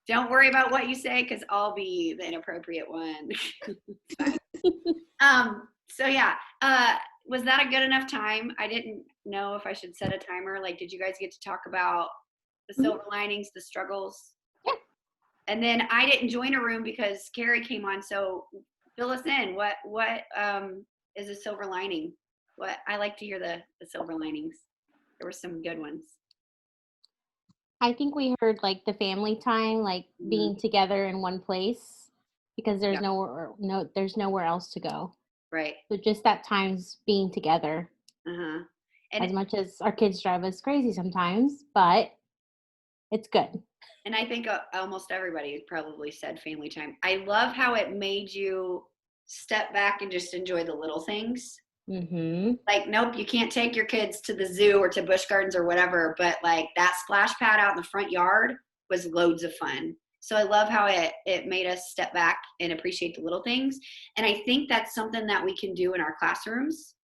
Don't worry about what you say because I'll be the inappropriate one. So yeah, was that a good enough time? I didn't know if I should set a timer. Like, did you guys get to talk about the silver linings, the struggles? Yeah. And then I didn't join a room because Carrie came on. So fill us in. What is a silver lining? I like to hear the silver linings. There were some good ones. I think we heard like the family time, like being together in one place because there's nowhere else to go. Right. So just that times being together. Uh-huh. And as much as our kids drive us crazy sometimes, but it's good. And I think almost everybody probably said family time. I love how it made you step back and just enjoy the little things. Mm-hmm. Like, nope, you can't take your kids to the zoo or to Busch Gardens or whatever, but like that splash pad out in the front yard was loads of fun. So I love how it made us step back and appreciate the little things. And I think that's something that we can do in our classrooms.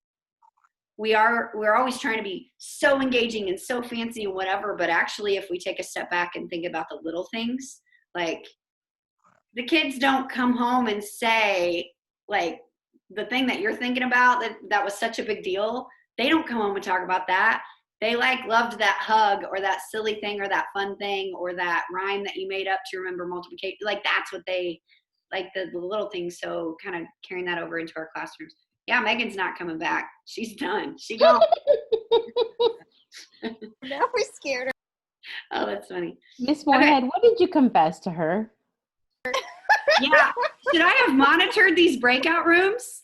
We're always trying to be so engaging and so fancy and whatever, but actually if we take a step back and think about the little things, like the kids don't come home and say like the thing that you're thinking about that was such a big deal. They don't come home and talk about that. They like loved that hug or that silly thing or that fun thing or that rhyme that you made up to remember multiplication. Like that's what they like, the little things. So kind of carrying that over into our classrooms. Yeah, Megan's not coming back. She's done. She gone. Now we're scared. Oh, that's funny. Miss Moorhead, what did you confess to her? Yeah. Should I have monitored these breakout rooms?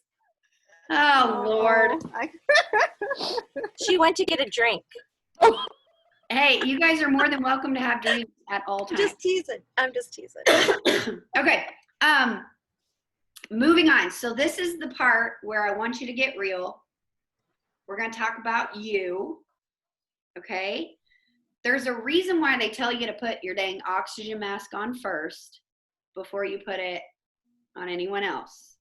Oh, Lord. She went to get a drink. Hey, you guys are more than welcome to have drinks at all times. I'm just teasing. Okay. Moving on. So this is the part where I want you to get real. We're going to talk about you. Okay. There's a reason why they tell you to put your dang oxygen mask on first before you put it on anyone else.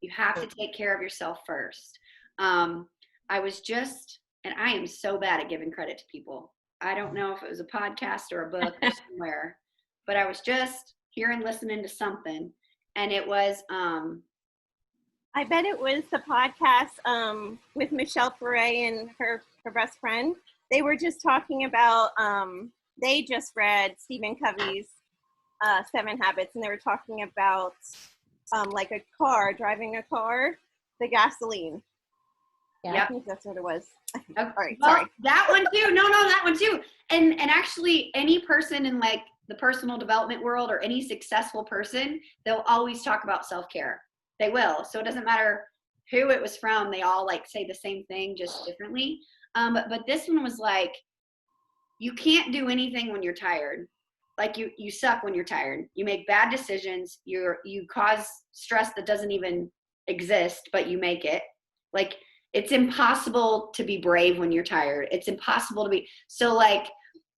You have to take care of yourself first. I was just, and I am so bad at giving credit to people. I don't know if it was a podcast or a book or somewhere, but I was just here and listening to something. And it was, I bet it was the podcast with Michelle Ferre and her best friend. They were just talking about, they just read Stephen Covey's 7 Habits, and they were talking about like a car, driving a car, the gasoline. Yeah, I think that's what it was. Okay. All right, well, sorry. That one too. No, that one too. And actually, any person in like the personal development world or any successful person, they'll always talk about self-care. They will. So it doesn't matter who it was from. They all like say the same thing, just differently. But this one was like, you can't do anything when you're tired. Like you suck when you're tired. You make bad decisions. You cause stress that doesn't even exist, but you make it. Like, it's impossible to be brave when you're tired. It's impossible to be. So like,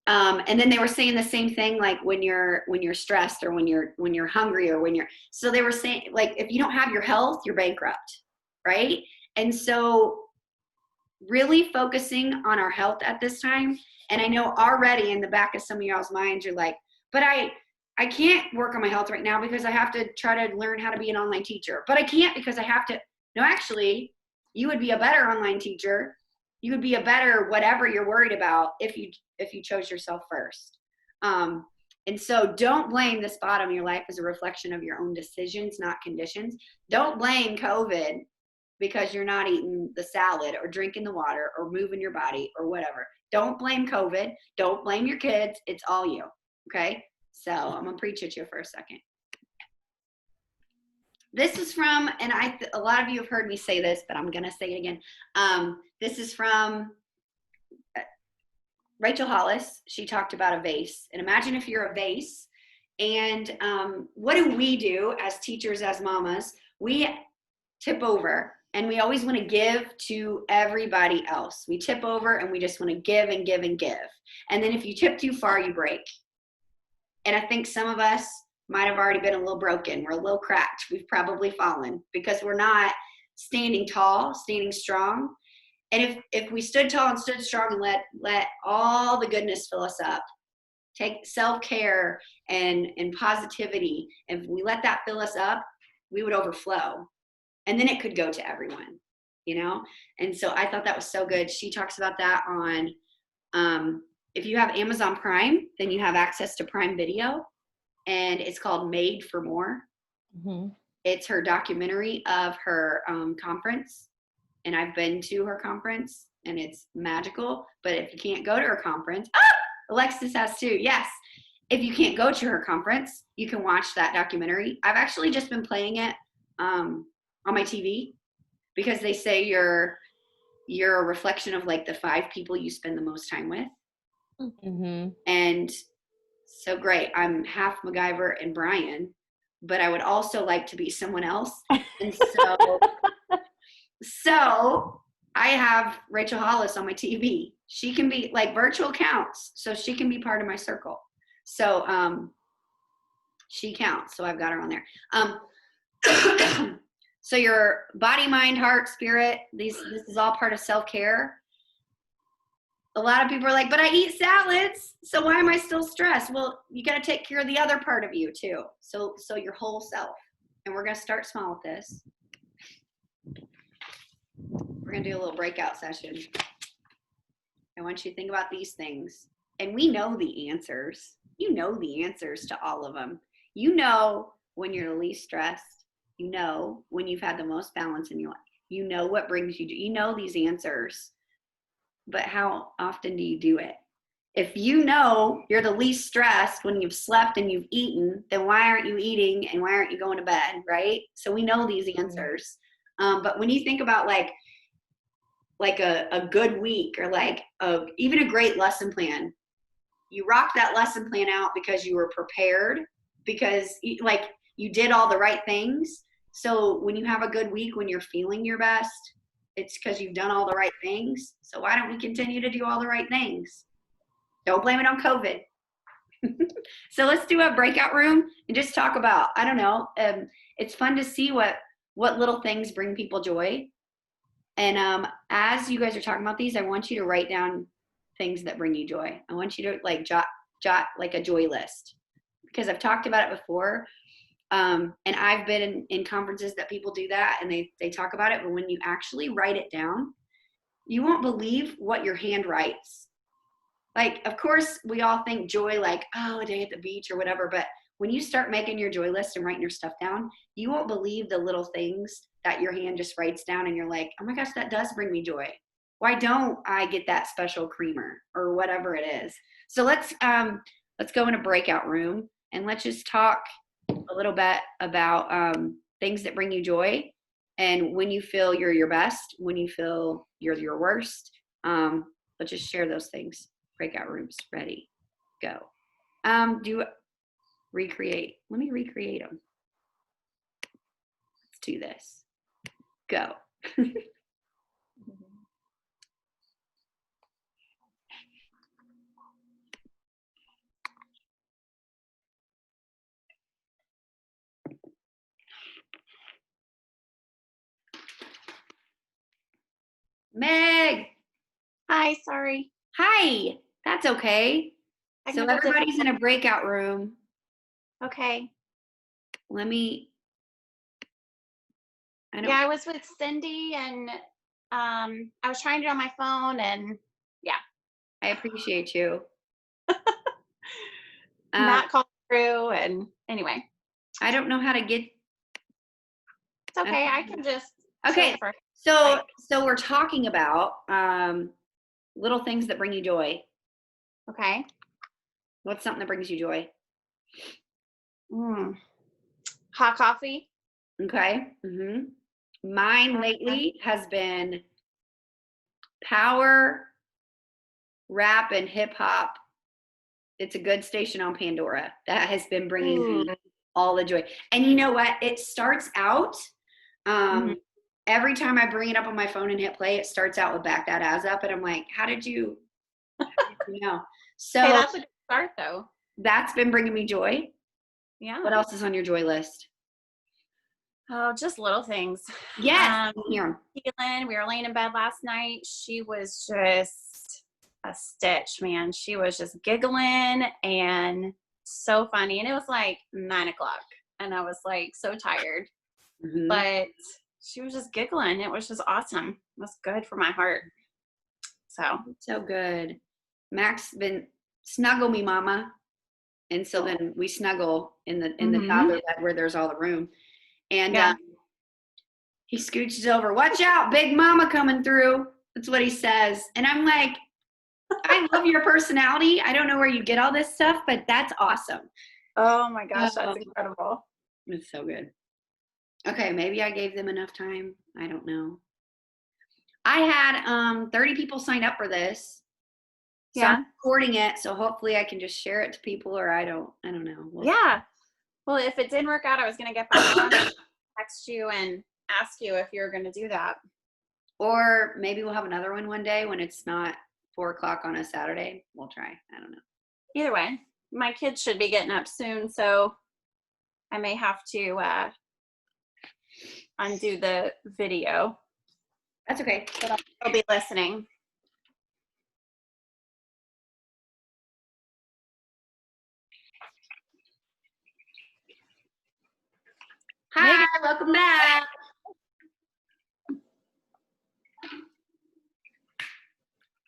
and then they were saying the same thing, like when you're stressed or when you're hungry or so they were saying like, if you don't have your health, you're bankrupt. Right. And so really focusing on our health at this time. And I know already in the back of some of y'all's minds, you're like, but I can't work on my health right now because I have to try to learn how to be an online teacher, but I can't because I have to. No, actually, you would be a better online teacher. You would be a better whatever you're worried about if you chose yourself first. And so don't blame the spot on your life as a reflection of your own decisions, not conditions. Don't blame COVID because you're not eating the salad or drinking the water or moving your body or whatever. Don't blame COVID. Don't blame your kids. It's all you. Okay? So I'm going to preach at you for a second. This is from, and a lot of you have heard me say this, but I'm going to say it again. This is from Rachel Hollis. She talked about a vase. And imagine if you're a vase. And what do we do as teachers, as mamas? We tip over. And we always want to give to everybody else. We tip over and we just want to give and give and give. And then if you tip too far, you break. And I think some of us might have already been a little broken. We're a little cracked. We've probably fallen because we're not standing tall, standing strong. And if we stood tall and stood strong and let all the goodness fill us up, take self-care and positivity. If we let that fill us up, we would overflow. And then it could go to everyone, you know? And so I thought that was so good. She talks about that on, if you have Amazon Prime, then you have access to Prime Video, and it's called Made for More. Mm-hmm. It's her documentary of her conference, and I've been to her conference, and it's magical. But if you can't go to her conference, Alexis has too, yes. If you can't go to her conference, you can watch that documentary. I've actually just been playing it on my TV, because they say you're a reflection of like the 5 people you spend the most time with. Mm-hmm. And so great, I'm half MacGyver and Brian, but I would also like to be someone else. And so I have Rachel Hollis on my TV. She can be like, virtual counts, so she can be part of my circle. So she counts, so I've got her on there. So your body, mind, heart, spirit, this is all part of self-care. A lot of people are like, but I eat salads, so why am I still stressed? Well, you got to take care of the other part of you too. So your whole self. And we're going to start small with this. We're going to do a little breakout session. I want you to think about these things. And we know the answers. You know the answers to all of them. You know when you're the least stressed. You know when you've had the most balance in your life. You know what brings you joy. You know these answers. But how often do you do it? If you know you're the least stressed when you've slept and you've eaten, then why aren't you eating and why aren't you going to bed, right? So we know these answers. But when you think about like a good week, or like even a great lesson plan, you rock that lesson plan out because you were prepared, because like you did all the right things. So when you have a good week, when you're feeling your best, it's because you've done all the right things. So why don't we continue to do all the right things? Don't blame it on COVID. So let's do a breakout room and just talk about, I don't know. It's fun to see what little things bring people joy. And as you guys are talking about these, I want you to write down things that bring you joy. I want you to like jot like a joy list, because I've talked about it before. And I've been in conferences that people do that and they talk about it, but when you actually write it down, you won't believe what your hand writes. Like, of course, we all think joy like, oh, a day at the beach or whatever, but when you start making your joy list and writing your stuff down, you won't believe the little things that your hand just writes down, and you're like, oh my gosh, that does bring me joy. Why don't I get that special creamer or whatever it is? So let's go in a breakout room and let's just talk a little bit about things that bring you joy, and when you feel you're your best, when you feel you're your worst. Let's just share those things. Breakout rooms, ready, go. Recreate. Let me recreate them. Let's do this. Go. Meg. Hi, sorry. Hi. That's okay. So everybody's in a breakout room. Okay. I was with Cindy, and I was trying to do it on my phone, and yeah. I appreciate you. Not called through, and anyway. I don't know how to get. It's okay. I can just. Okay. So we're talking about little things that bring you joy. Okay. What's something that brings you joy? Hot coffee. Okay. Mine lately has been power, rap, and hip hop. It's a good station on Pandora that has been bringing me all the joy. And you know what? It starts out, every time I bring it up on my phone and hit play, it starts out with Back That Ass Up. And I'm like, how did you know? So hey, that's a good start, though. That's been bringing me joy. Yeah. What else is on your joy list? Oh, just little things. Yes. Keelan, we were laying in bed last night. She was just a stitch, man. She was just giggling and so funny. And it was like 9:00 and I was like so tired, Mhm. but she was just giggling. It was just awesome. It was good for my heart. So good. Max been snuggle me, mama. And so then we snuggle in the Mhm. toddler bed where there's all the room. And Yeah. he scooches over, watch out, big mama coming through. That's what he says. And I'm like, I love your personality. I don't know where you get all this stuff, but that's awesome. Oh my gosh, that's incredible. It's so good. Okay, maybe I gave them enough time. I don't know. I had 30 people signed up for this. So Yeah. I'm recording it, so hopefully I can just share it to people, or I don't know. Yeah. Well, if it didn't work out, I was going to get back on and text you and ask you if you're going to do that. Or maybe we'll have another one day when it's not 4:00 on a Saturday. We'll try. I don't know. Either way, my kids should be getting up soon, so I may have to undo the video, That's okay. but I'll be listening. Hi, welcome back.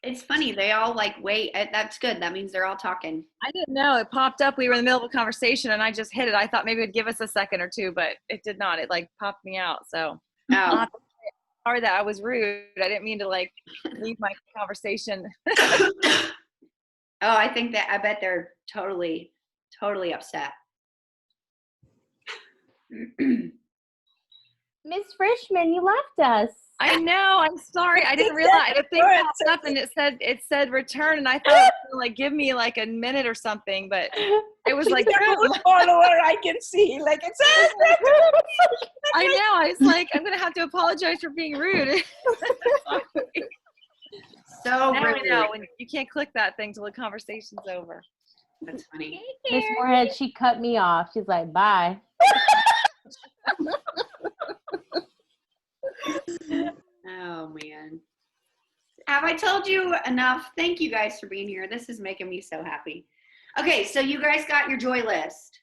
It's funny. They all like wait. That's good. That means they're all talking. I didn't know. It popped up. We were in the middle of a conversation and I just hit it. I thought maybe it'd give us a second or two, but it did not. It like popped me out. So Oh, sorry that I was rude. I didn't mean to like leave my conversation. I bet they're totally upset. Miss Frischman, you left us. I know. I'm sorry. I didn't realize the thing popped up and it said return, and I thought it was gonna, like give me like a minute or something, but it was like follower. I can see like it's. I know. I was like, I'm gonna have to apologize for being rude. So Now I rude. know when you can't click that thing till the conversation's over. That's funny. Miss Moorhead, she cut me off. She's like, bye. Oh man. Have I told you enough? Thank you guys for being here. This is making me so happy. Okay, so you guys got your joy list.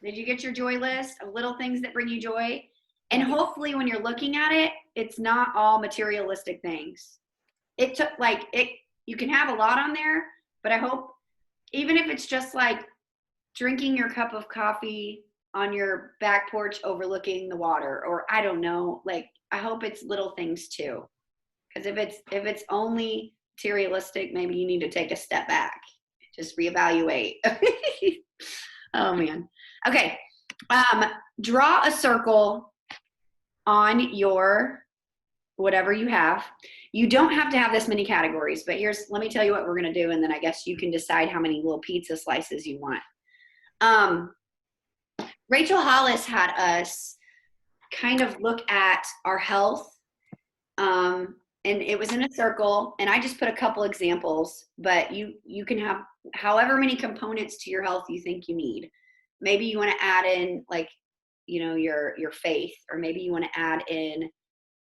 Did you get your joy list of little things that bring you joy? And hopefully when you're looking at it, it's not all materialistic things. It took you can have a lot on there, but I hope even if it's just like drinking your cup of coffee on your back porch overlooking the water, or I don't know, like I hope it's little things too. Because if it's only materialistic, maybe you need to take a step back. Just reevaluate. Oh man. Okay. Draw a circle on your whatever you have. You don't have to have this many categories, but let me tell you what we're going to do, and then I guess you can decide how many little pizza slices you want. Rachel Hollis had us kind of look at our health, and it was in a circle, and I just put a couple examples, but you can have however many components to your health you think you need. Maybe you want to add in like, your faith, or maybe you want to add in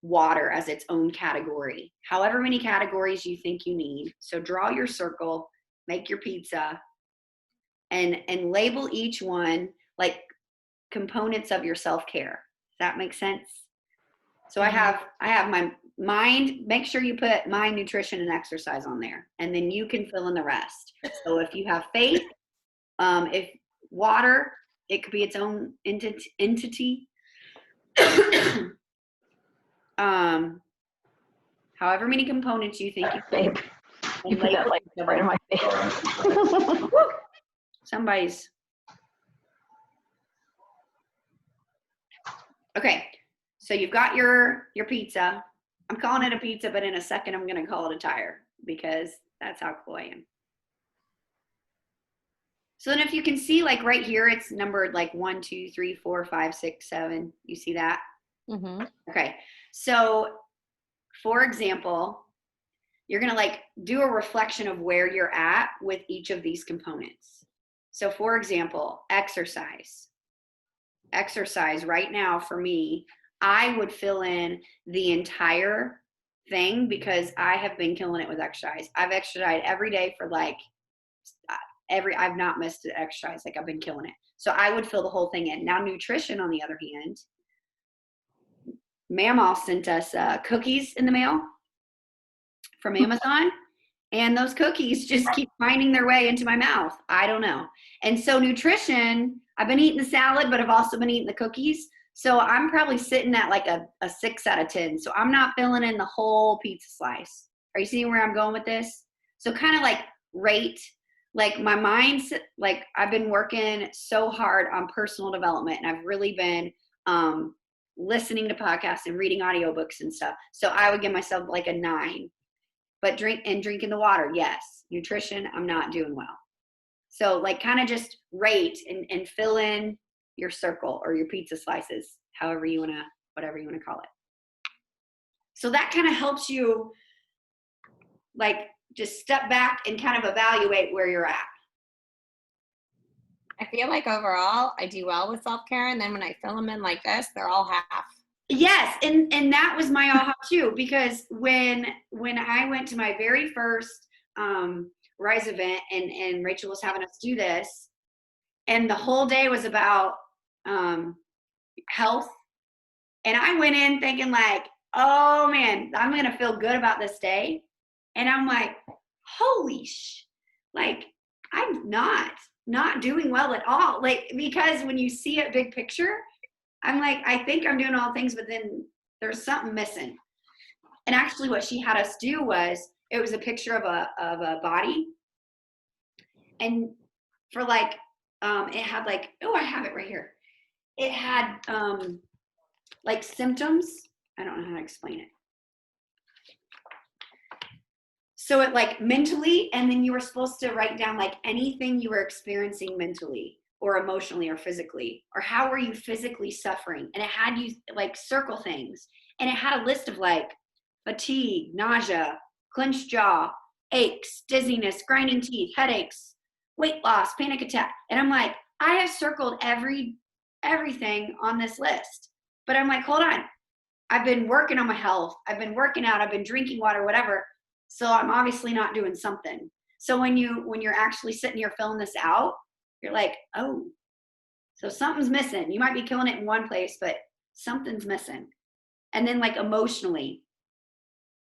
water as its own category. However many categories you think you need. So draw your circle, make your pizza, and label each one like components of your self-care. Does that make sense? So I have my mind. Make sure you put mind, nutrition, and exercise on there, and then you can fill in the rest. So if you have faith, if water, it could be its own entity. However many components you think you need. You put that like right in my face. Somebody's. Okay, so you've got your pizza. I'm calling it a pizza, but in a second I'm going to call it a tire because that's how cool I am. So then if you can see like right here, it's numbered like 1, 2, 3, 4, 5, 6, 7. You see that? Mm-hmm. Okay, so for example, you're going to like do a reflection of where you're at with each of these components. So for example, exercise. Exercise right now for me, I would fill in the entire thing because I have been killing it with exercise. I've exercised every day for like I've not missed an exercise. Like I've been killing it. So I would fill the whole thing in. Now nutrition, on the other hand, Mamaw sent us cookies in the mail from Amazon. And those cookies just keep finding their way into my mouth. I don't know. And so nutrition, I've been eating the salad, but I've also been eating the cookies. So I'm probably sitting at like a 6 out of 10. So I'm not filling in the whole pizza slice. Are you seeing where I'm going with this? So kind of like rate, like my mind's, like I've been working so hard on personal development, and I've really been listening to podcasts and reading audiobooks and stuff. So I would give myself like a 9. But drinking the water, yes. Nutrition, I'm not doing well. So like kind of just rate and fill in your circle or your pizza slices, whatever you want to call it. So that kind of helps you like just step back and kind of evaluate where you're at. I feel like overall I do well with self-care, and then when I fill them in like this, they're all half. Yes, and that was my aha too, because when I went to my very first Rise event and Rachel was having us do this, and the whole day was about health, and I went in thinking like, oh man, I'm gonna feel good about this day, and I'm like, holy like I'm not doing well at all, like because when you see it big picture, I'm like, I think I'm doing all things, but then there's something missing. And actually what she had us do was, it was a picture of a body. And for like, it had like, oh, I have it right here. It had like symptoms. I don't know how to explain it. So it like mentally, and then you were supposed to write down like anything you were experiencing mentally or emotionally or physically, or how were you physically suffering? And it had you like circle things. And it had a list of like fatigue, nausea, clenched jaw, aches, dizziness, grinding teeth, headaches, weight loss, panic attack. And I'm like, I have circled everything on this list. But I'm like, hold on. I've been working on my health. I've been working out. I've been drinking water, whatever. So I'm obviously not doing something. So when you're actually sitting here filling this out, you're like, oh, so something's missing. You might be killing it in one place, but something's missing. And then like emotionally,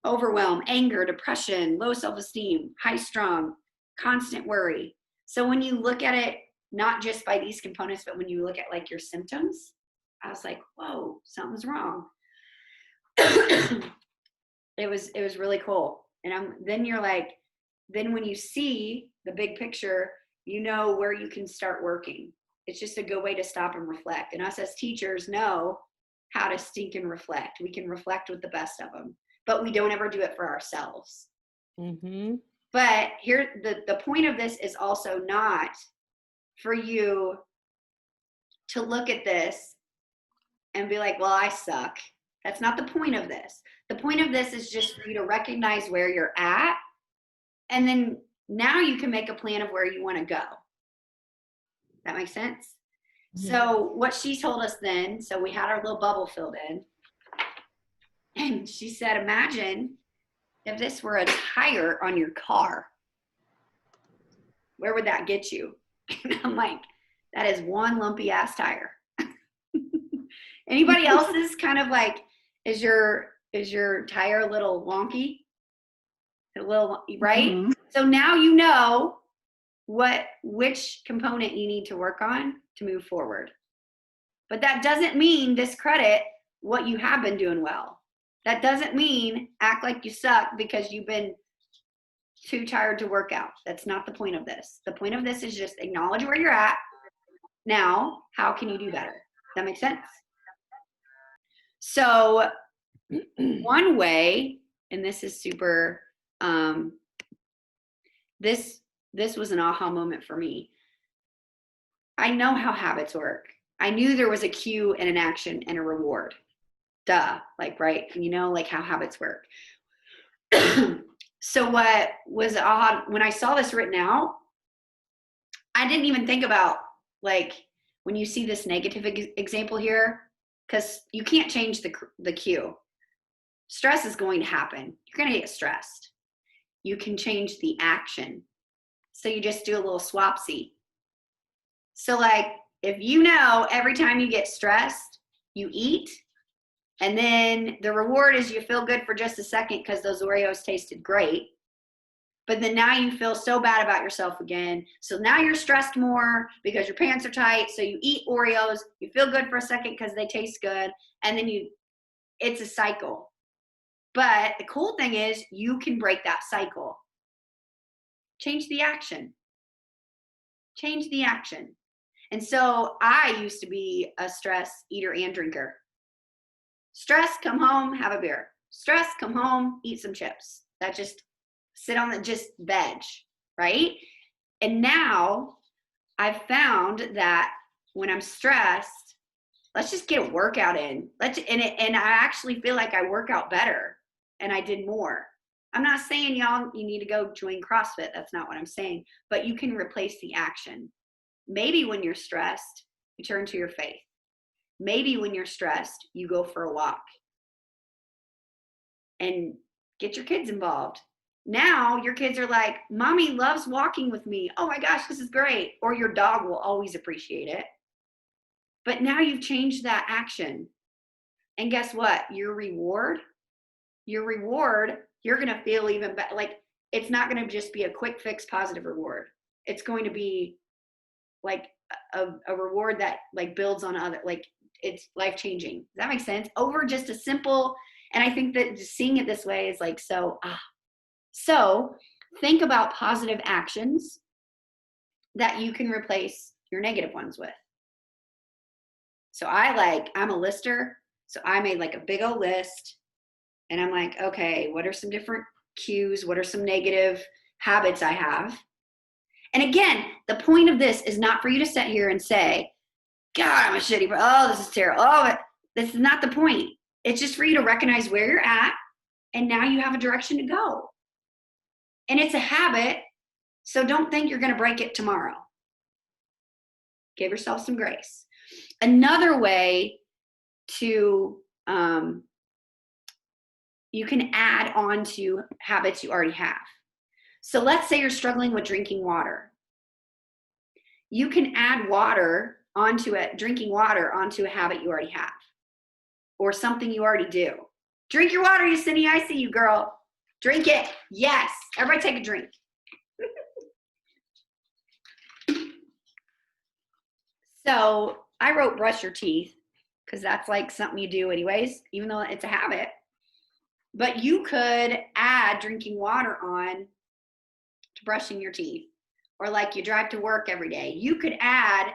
overwhelm, anger, depression, low self-esteem, high strung, constant worry. So when you look at it, not just by these components, but when you look at like your symptoms, I was like, whoa, something's wrong. It was really cool. And then you're like, then when you see the big picture, you know where you can start working. It's just a good way to stop and reflect. And us as teachers know how to stink and reflect. We can reflect with the best of them, but we don't ever do it for ourselves. Mm-hmm. But here, the point of this is also not for you to look at this and be like, well, I suck. That's not the point of this. The point of this is just for you to recognize where you're at, and then now you can make a plan of where you want to go. That makes sense? Mm-hmm. So what she told us then, so we had our little bubble filled in, and she said, imagine if this were a tire on your car. Where would that get you? And I'm like, that is one lumpy ass tire. Anybody else's kind of like, is your tire a little wonky? A little, right? Mm-hmm. So now you know which component you need to work on to move forward. But that doesn't mean discredit what you have been doing well. That doesn't mean act like you suck because you've been too tired to work out. That's not the point of this. The point of this is just acknowledge where you're at. Now, how can you do better? That makes sense? So one way, and this is super, this was an aha moment for me. I know how habits work. I knew there was a cue and an action and a reward. Duh, like, right? You know, like how habits work. So what was aha, when I saw this written out, I didn't even think about, like, when you see this negative example here, because you can't change the cue. Stress is going to happen. You're going to get stressed. You can change the action. So you just do a little swapsy. So like, if you know every time you get stressed, you eat, and then the reward is you feel good for just a second because those Oreos tasted great. But then now you feel so bad about yourself again. So now you're stressed more because your pants are tight. So you eat Oreos, you feel good for a second because they taste good. And then it's a cycle. But the cool thing is you can break that cycle. Change the action. Change the action. And so I used to be a stress eater and drinker. Stress, come home, have a beer. Stress, come home, eat some chips. That just sit on the just veg, right? And now I've found that when I'm stressed, let's just get a workout in. And I actually feel like I work out better and I did more. I'm not saying y'all, you need to go join CrossFit. That's not what I'm saying. But you can replace the action. Maybe when you're stressed, you turn to your faith. Maybe when you're stressed, you go for a walk. And get your kids involved. Now your kids are like, Mommy loves walking with me. Oh my gosh, this is great. Or your dog will always appreciate it. But now you've changed that action. And guess what? Your reward, you're going to feel even better. Like, it's not going to just be a quick fix positive reward. It's going to be like a reward that like builds on other, like it's life changing. Does that make sense? Over just a simple, and I think that just seeing it this way is like, so think about positive actions that you can replace your negative ones with. So I'm a lister. So I made like a big old list and I'm like, okay, what are some different cues? What are some negative habits I have? And again, the point of this is not for you to sit here and say, God, I'm a shitty person. Oh, this is terrible. Oh, this is not the point. It's just for you to recognize where you're at, and now you have a direction to go. And it's a habit, so don't think you're going to break it tomorrow. Give yourself some grace. Another way to, you can add on to habits you already have. So let's say you're struggling with drinking water. You can add water onto it, drinking water onto a habit you already have, or something you already do. Drink your water, Yesenia. I see you, girl. Drink it. Yes. Everybody take a drink. So I wrote brush your teeth because that's like something you do anyways, even though it's a habit. But you could add drinking water on to brushing your teeth. Or like you drive to work every day. You could add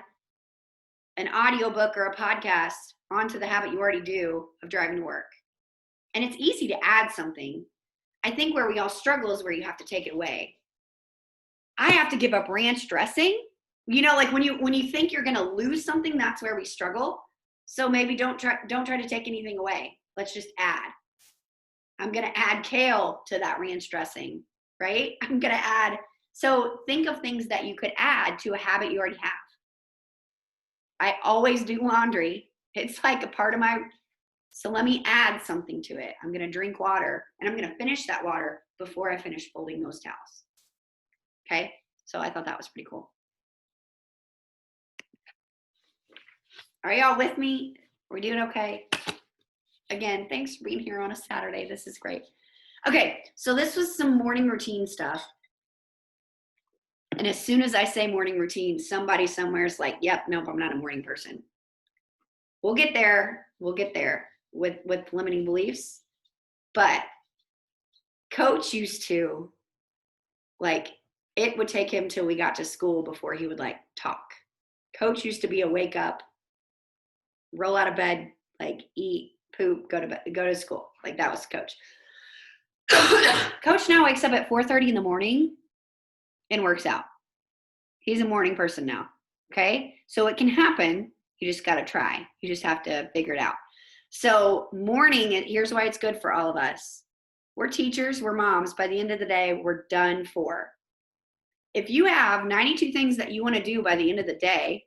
an audiobook or a podcast onto the habit you already do of driving to work. And it's easy to add something. I think where we all struggle is where you have to take it away. I have to give up ranch dressing. You know, like when you think you're going to lose something, that's where we struggle. So maybe don't try to take anything away. Let's just add. I'm going to add kale to that ranch dressing, right? I'm going to add. So think of things that you could add to a habit you already have. I always do laundry. It's like a part of my, so let me add something to it. I'm going to drink water and I'm going to finish that water before I finish folding those towels. Okay. So I thought that was pretty cool. Are y'all with me? Are we doing okay? Again, thanks for being here on a Saturday. This is great. Okay. So this was some morning routine stuff. And as soon as I say morning routine, somebody somewhere is like, yep, nope, I'm not a morning person. We'll get there. We'll get there with limiting beliefs. But Coach used to, like, it would take him till we got to school before he would, like, talk. Coach used to be a wake up, roll out of bed, like, eat, poop, go to bed, go to school. Like, that was Coach. Coach now wakes up at 4:30 in the morning and works out. He's a morning person now, okay? So it can happen. You just got to try. You just have to figure it out. So morning, here's why it's good for all of us. We're teachers, we're moms. By the end of the day, we're done for. If you have 92 things that you want to do by the end of the day,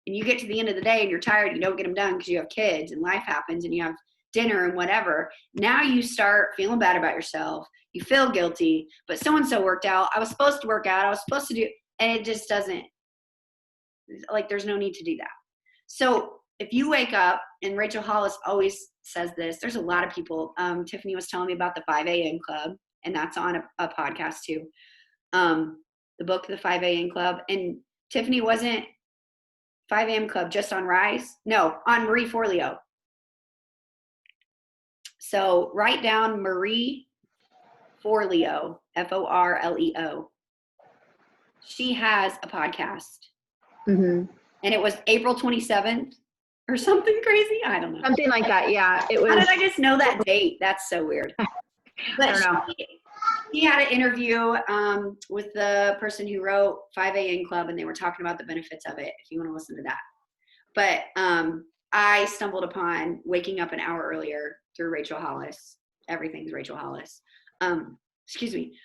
and you get to the end of the day and you're tired, you don't get them done because you have kids and life happens and you have dinner and whatever. Now you start feeling bad about yourself. You feel guilty, but so-and-so worked out. I was supposed to work out. I was supposed to do, and it just doesn't, like, there's no need to do that. So if you wake up, and Rachel Hollis always says this, there's a lot of people, Tiffany was telling me about the 5 a.m. Club, and that's on a podcast too. The book, the 5 a.m. Club, and Tiffany wasn't 5 a.m. Club just on Rise? No, on Marie Forleo. So write down Marie Forleo, Forleo. She has a podcast. Mhm. And it was April 27th or something crazy. I don't know. Something like that. Yeah. It was. How did I just know that date? That's so weird. But I don't know. he had an interview with the person who wrote 5 a.m. Club, and they were talking about the benefits of it, if you want to listen to that. But I stumbled upon waking up an hour earlier through Rachel Hollis. Everything's Rachel Hollis. Excuse me.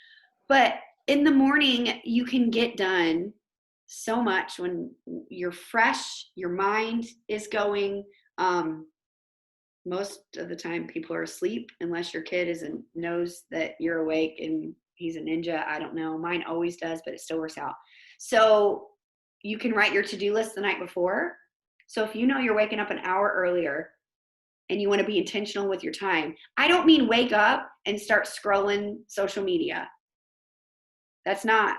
But in the morning, you can get done so much when you're fresh, your mind is going. Most of the time people are asleep unless your kid knows that you're awake and he's a ninja. I don't know. Mine always does, but it still works out. So you can write your to-do list the night before. So if you know you're waking up an hour earlier and you want to be intentional with your time, I don't mean wake up and start scrolling social media. That's not.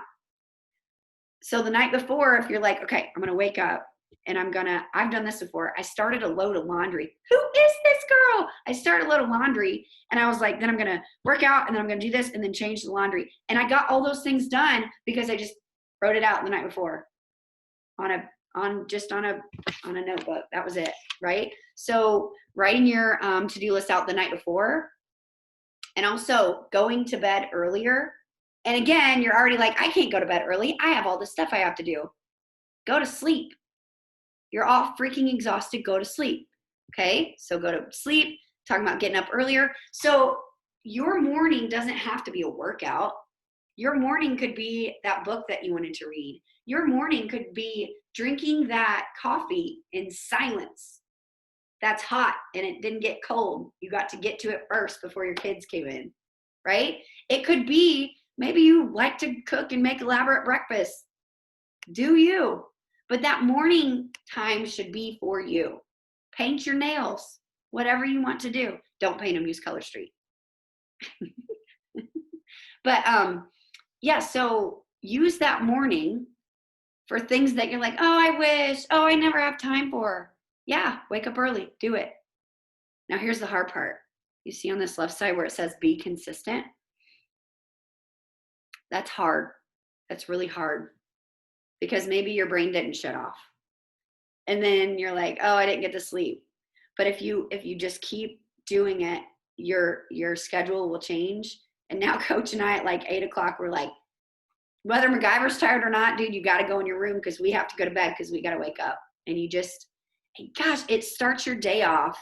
So the night before, if you're like, okay, I'm going to wake up and I've done this before. I started a load of laundry. Who is this girl? I started a load of laundry and I was like, then I'm going to work out and then I'm going to do this and then change the laundry. And I got all those things done because I just wrote it out the night before on a notebook. That was it. Right. So writing your to-do list out the night before, and also going to bed earlier. And again, you're already like, I can't go to bed early. I have all this stuff I have to do. Go to sleep. You're all freaking exhausted. Go to sleep. Okay. So go to sleep. Talking about getting up earlier. So your morning doesn't have to be a workout. Your morning could be that book that you wanted to read. Your morning could be drinking that coffee in silence. That's hot and it didn't get cold. You got to get to it first before your kids came in, right? It could be, maybe you like to cook and make elaborate breakfast. Do you? But that morning time should be for you. Paint your nails, whatever you want to do. Don't paint them, use Color Street. But yeah, so use that morning for things that you're like, oh, I wish, oh, I never have time for. Yeah, wake up early, do it. Now here's the hard part. You see on this left side where it says be consistent? That's hard. That's really hard because maybe your brain didn't shut off. And then you're like, oh, I didn't get to sleep. But if you just keep doing it, your schedule will change. And now Coach and I at like 8 o'clock, we're like, whether MacGyver's tired or not, dude, you got to go in your room because we have to go to bed because we got to wake up. And gosh, it starts your day off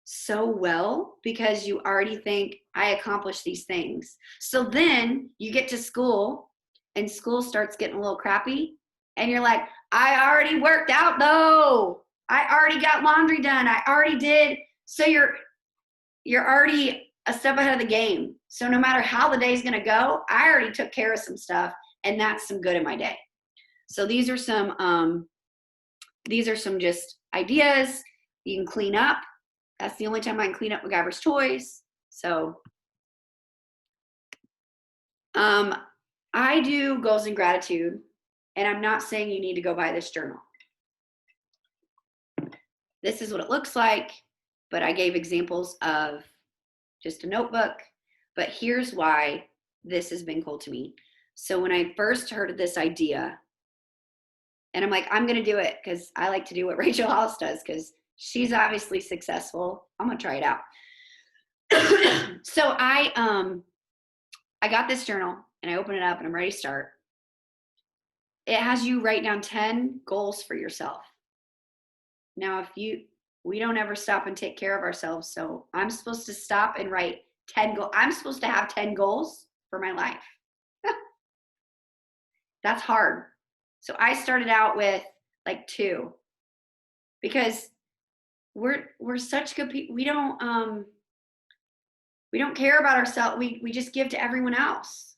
so well because you already think, I accomplished these things. So then you get to school and school starts getting a little crappy. And you're like, I already worked out though. I already got laundry done. I already did. So you're already a step ahead of the game. So no matter how the day's going to go, I already took care of some stuff and that's some good in my day. So these are some just ideas. You can clean up. That's the only time I can clean up MacGyver's toys. So I do goals and gratitude, and I'm not saying you need to go buy this journal. This is what it looks like, but I gave examples of just a notebook. But here's why this has been cool to me. So when I first heard of this idea, and I'm like, I'm going to do it because I like to do what Rachel Hollis does because she's obviously successful. I'm going to try it out. So I got this journal and I open it up and I'm ready to start. It has you write down 10 goals for yourself. Now, we don't ever stop and take care of ourselves. So I'm supposed to stop and write 10 goals. I'm supposed to have 10 goals for my life. That's hard. So I started out with like 2 because we're such good people. We don't care about ourselves. We just give to everyone else.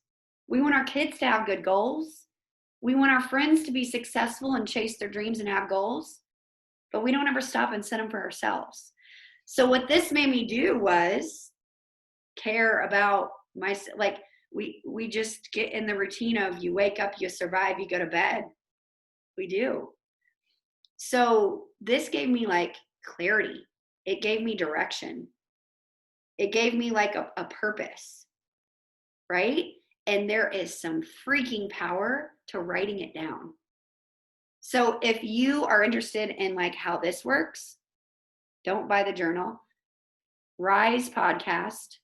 We want our kids to have good goals. We want our friends to be successful and chase their dreams and have goals, but we don't ever stop and set them for ourselves. So what this made me do was care about like we just get in the routine of you wake up, you survive, you go to bed. We do. So this gave me like clarity. It gave me direction. It gave me like a purpose, right? And there is some freaking power to writing it down. So if you are interested in like how this works, don't buy the journal. Rise podcast,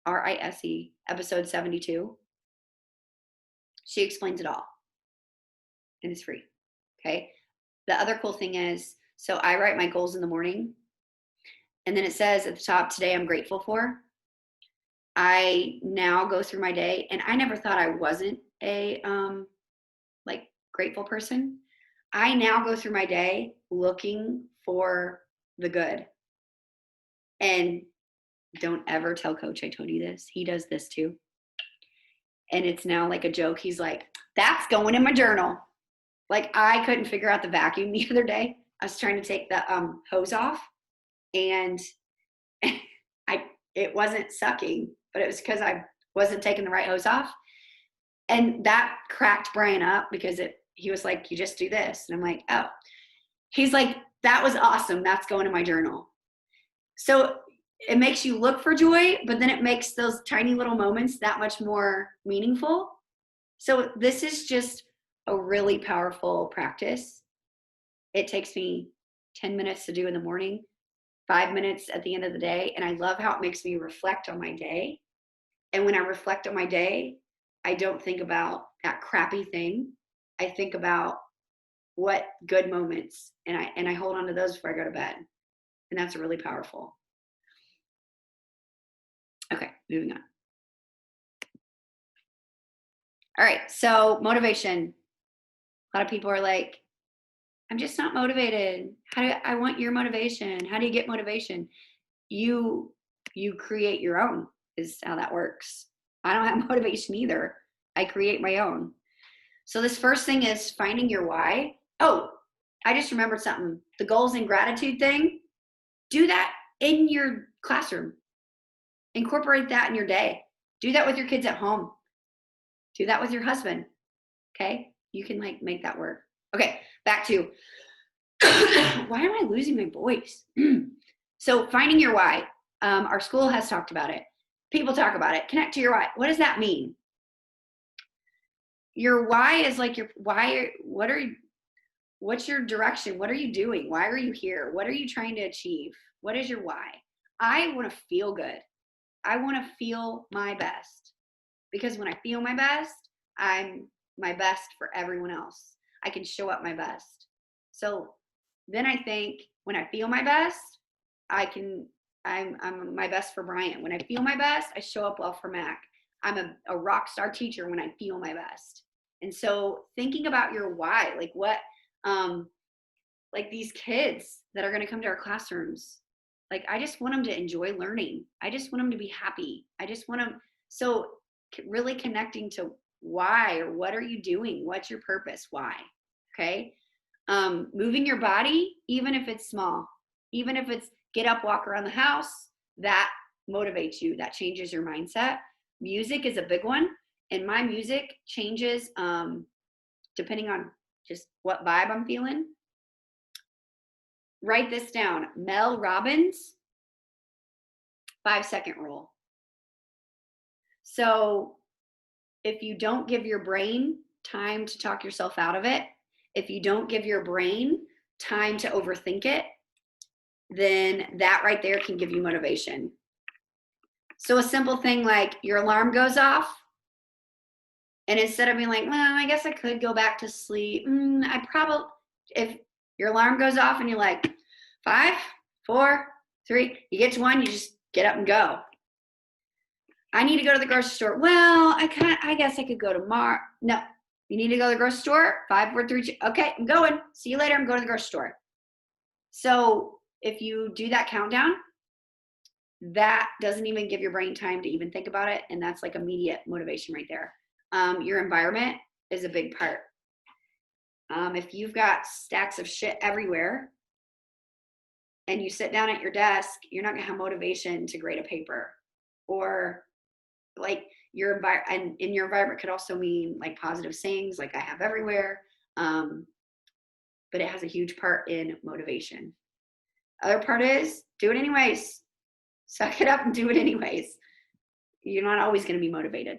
RISE, episode 72. She explains it all. And it's free. Okay. The other cool thing is, so I write my goals in the morning. And then it says at the top, today I'm grateful for. I now go through my day, and I never thought I wasn't a like grateful person. I now go through my day looking for the good. And don't ever tell Coach I told you this. He does this too. And it's now like a joke. He's like, that's going in my journal. Like I couldn't figure out the vacuum the other day. I was trying to take the hose off, and it wasn't sucking, but it was because I wasn't taking the right hose off. And that cracked Brian up because he was like, you just do this. And I'm like, oh. He's like, that was awesome. That's going in my journal. So it makes you look for joy, but then it makes those tiny little moments that much more meaningful. So this is just a really powerful practice. It takes me 10 minutes to do in the morning, 5 minutes at the end of the day. And I love how it makes me reflect on my day. And when I reflect on my day, I don't think about that crappy thing. I think about what good moments, and I hold on to those before I go to bed. And that's really powerful. Okay, moving on. All right, so motivation. A lot of people are like, I'm just not motivated. I want your motivation. How do you get motivation? You create your own is how that works. I don't have motivation either. I create my own. So this first thing is finding your why. Oh, I just remembered something. The goals and gratitude thing. Do that in your classroom. Incorporate that in your day. Do that with your kids at home. Do that with your husband. Okay? You can like make that work. Okay, back to why am I losing my voice? So finding your why. Our school has talked about it. People talk about it. Connect to your why. What does that mean? Your why is like your why. What's your direction? What are you doing? Why are you here? What are you trying to achieve? What is your why? I want to feel good. I want to feel my best, because when I feel my best, I'm my best for everyone else. I can show up my best. So then I think when I feel my best, I'm my best for Brian. When I feel my best, I show up well for Mac. I'm a rock star teacher when I feel my best. And so thinking about your why, like what, like these kids that are going to come to our classrooms, like I just want them to enjoy learning. I just want them to be happy. I just want them, so really connecting to why, or what are you doing? What's your purpose? Why? Okay. Moving your body, even if it's small, even if it's get up, walk around the house, that motivates you. That changes your mindset. Music is a big one. And my music changes depending on just what vibe I'm feeling. Write this down. Mel Robbins, 5-second rule. So if you don't give your brain time to talk yourself out of it, if you don't give your brain time to overthink it, then that right there can give you motivation. So a simple thing like your alarm goes off, and instead of being like, well, I guess I could go back to sleep, if your alarm goes off and you're like, 5, 4, 3, you get to 1, you just get up and go. I need to go to the grocery store. Well, I guess I could go tomorrow. No, you need to go to the grocery store. 5, 4, 3, 2. Okay, I'm going. See you later. I'm going to the grocery store. So if you do that countdown, that doesn't even give your brain time to even think about it. And that's like immediate motivation right there. Your environment is a big part. If you've got stacks of shit everywhere and you sit down at your desk, you're not gonna have motivation to grade a paper. Or like your environment, and in your environment could also mean like positive sayings like I have everywhere. But it has a huge part in motivation. Other part is do it anyways. Suck it up and do it anyways. You're not always going to be motivated.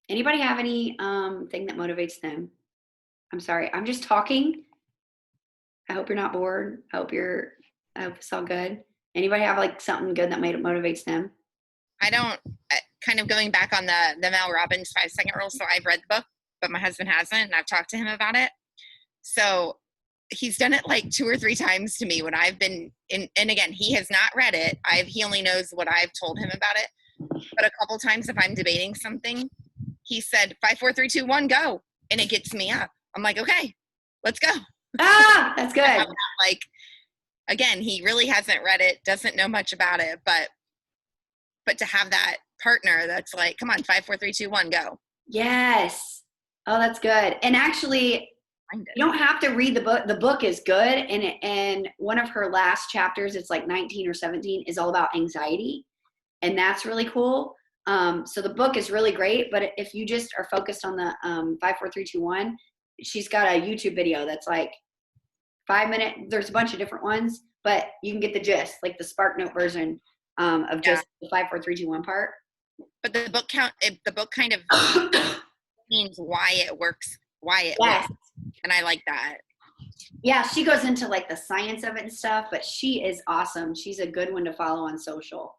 Anybody have any thing that motivates them? I'm sorry, I'm just talking. I hope you're not bored. I hope it's all good. Anybody have like something good that motivates them? I don't, kind of going back on the Mel Robbins 5-second rule. So I've read the book, but my husband hasn't, and I've talked to him about it. So he's done it like 2 or 3 times to me when I've been in, and again, he has not read it. He only knows what I've told him about it. But a couple times if I'm debating something, he said, 5, 4, 3, 2, 1, go. And it gets me up. I'm like, okay, let's go. Ah, that's good. Like, again, he really hasn't read it, doesn't know much about it, but to have that partner that's like, come on, 5, 4, 3, 2, 1, go. Yes. Oh, that's good. And actually, you don't have to read the book. The book is good. And one of her last chapters, it's like 19 or 17, is all about anxiety. And that's really cool. So the book is really great. But if you just are focused on the 5, 4, 3, 2, 1, she's got a YouTube video that's like 5 minutes. There's a bunch of different ones, but you can get the gist, like the SparkNote version of just the 5, 4, 3, 2, 1 part. But the book kind of means why it works. And I like that. Yeah, she goes into like the science of it and stuff, but she is awesome. She's a good one to follow on social,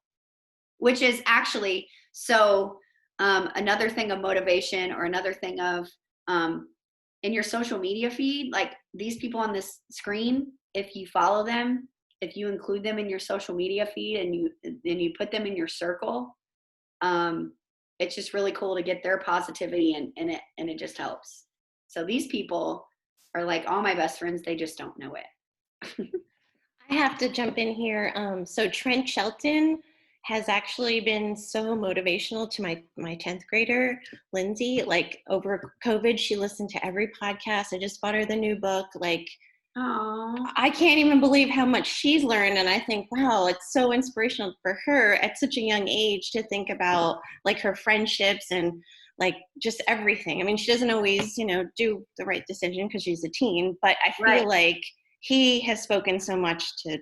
which is actually, so another thing of motivation, or another thing of in your social media feed, like these people on this screen, if you follow them, if you include them in your social media feed and you put them in your circle, it's just really cool to get their positivity and it just helps. So these people are like all my best friends. They just don't know it. I have to jump in here. So Trent Shelton has actually been so motivational to my 10th grader, Lindsay. Like over COVID, she listened to every podcast. I just bought her the new book. Like, Aww. I can't even believe how much she's learned. And I think, wow, it's so inspirational for her at such a young age to think about like her friendships and like just everything. I mean, she doesn't always, do the right decision because she's a teen, but I feel like he has spoken so much to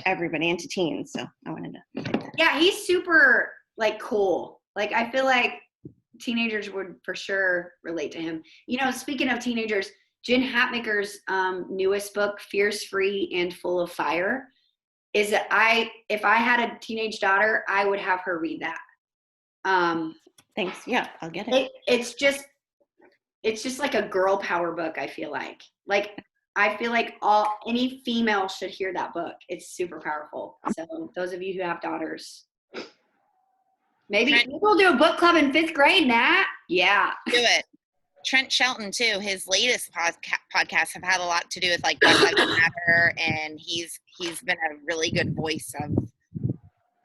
everybody and to teens. So I wanted to say that. Yeah, he's super like cool. Like I feel like teenagers would for sure relate to him. Speaking of teenagers, Jen Hatmaker's newest book, Fierce, Free, and Full of Fire, is that if I had a teenage daughter, I would have her read that. Thanks. Yeah, I'll get it. It's just like a girl power book, I feel like. Like I feel like any female should hear that book. It's super powerful. So those of you who have daughters, maybe we'll do a book club in 5th grade, Nat. Yeah. Do it. Trent Shelton too, his latest podcasts have had a lot to do with like Black Lives Matter, and he's been a really good voice of,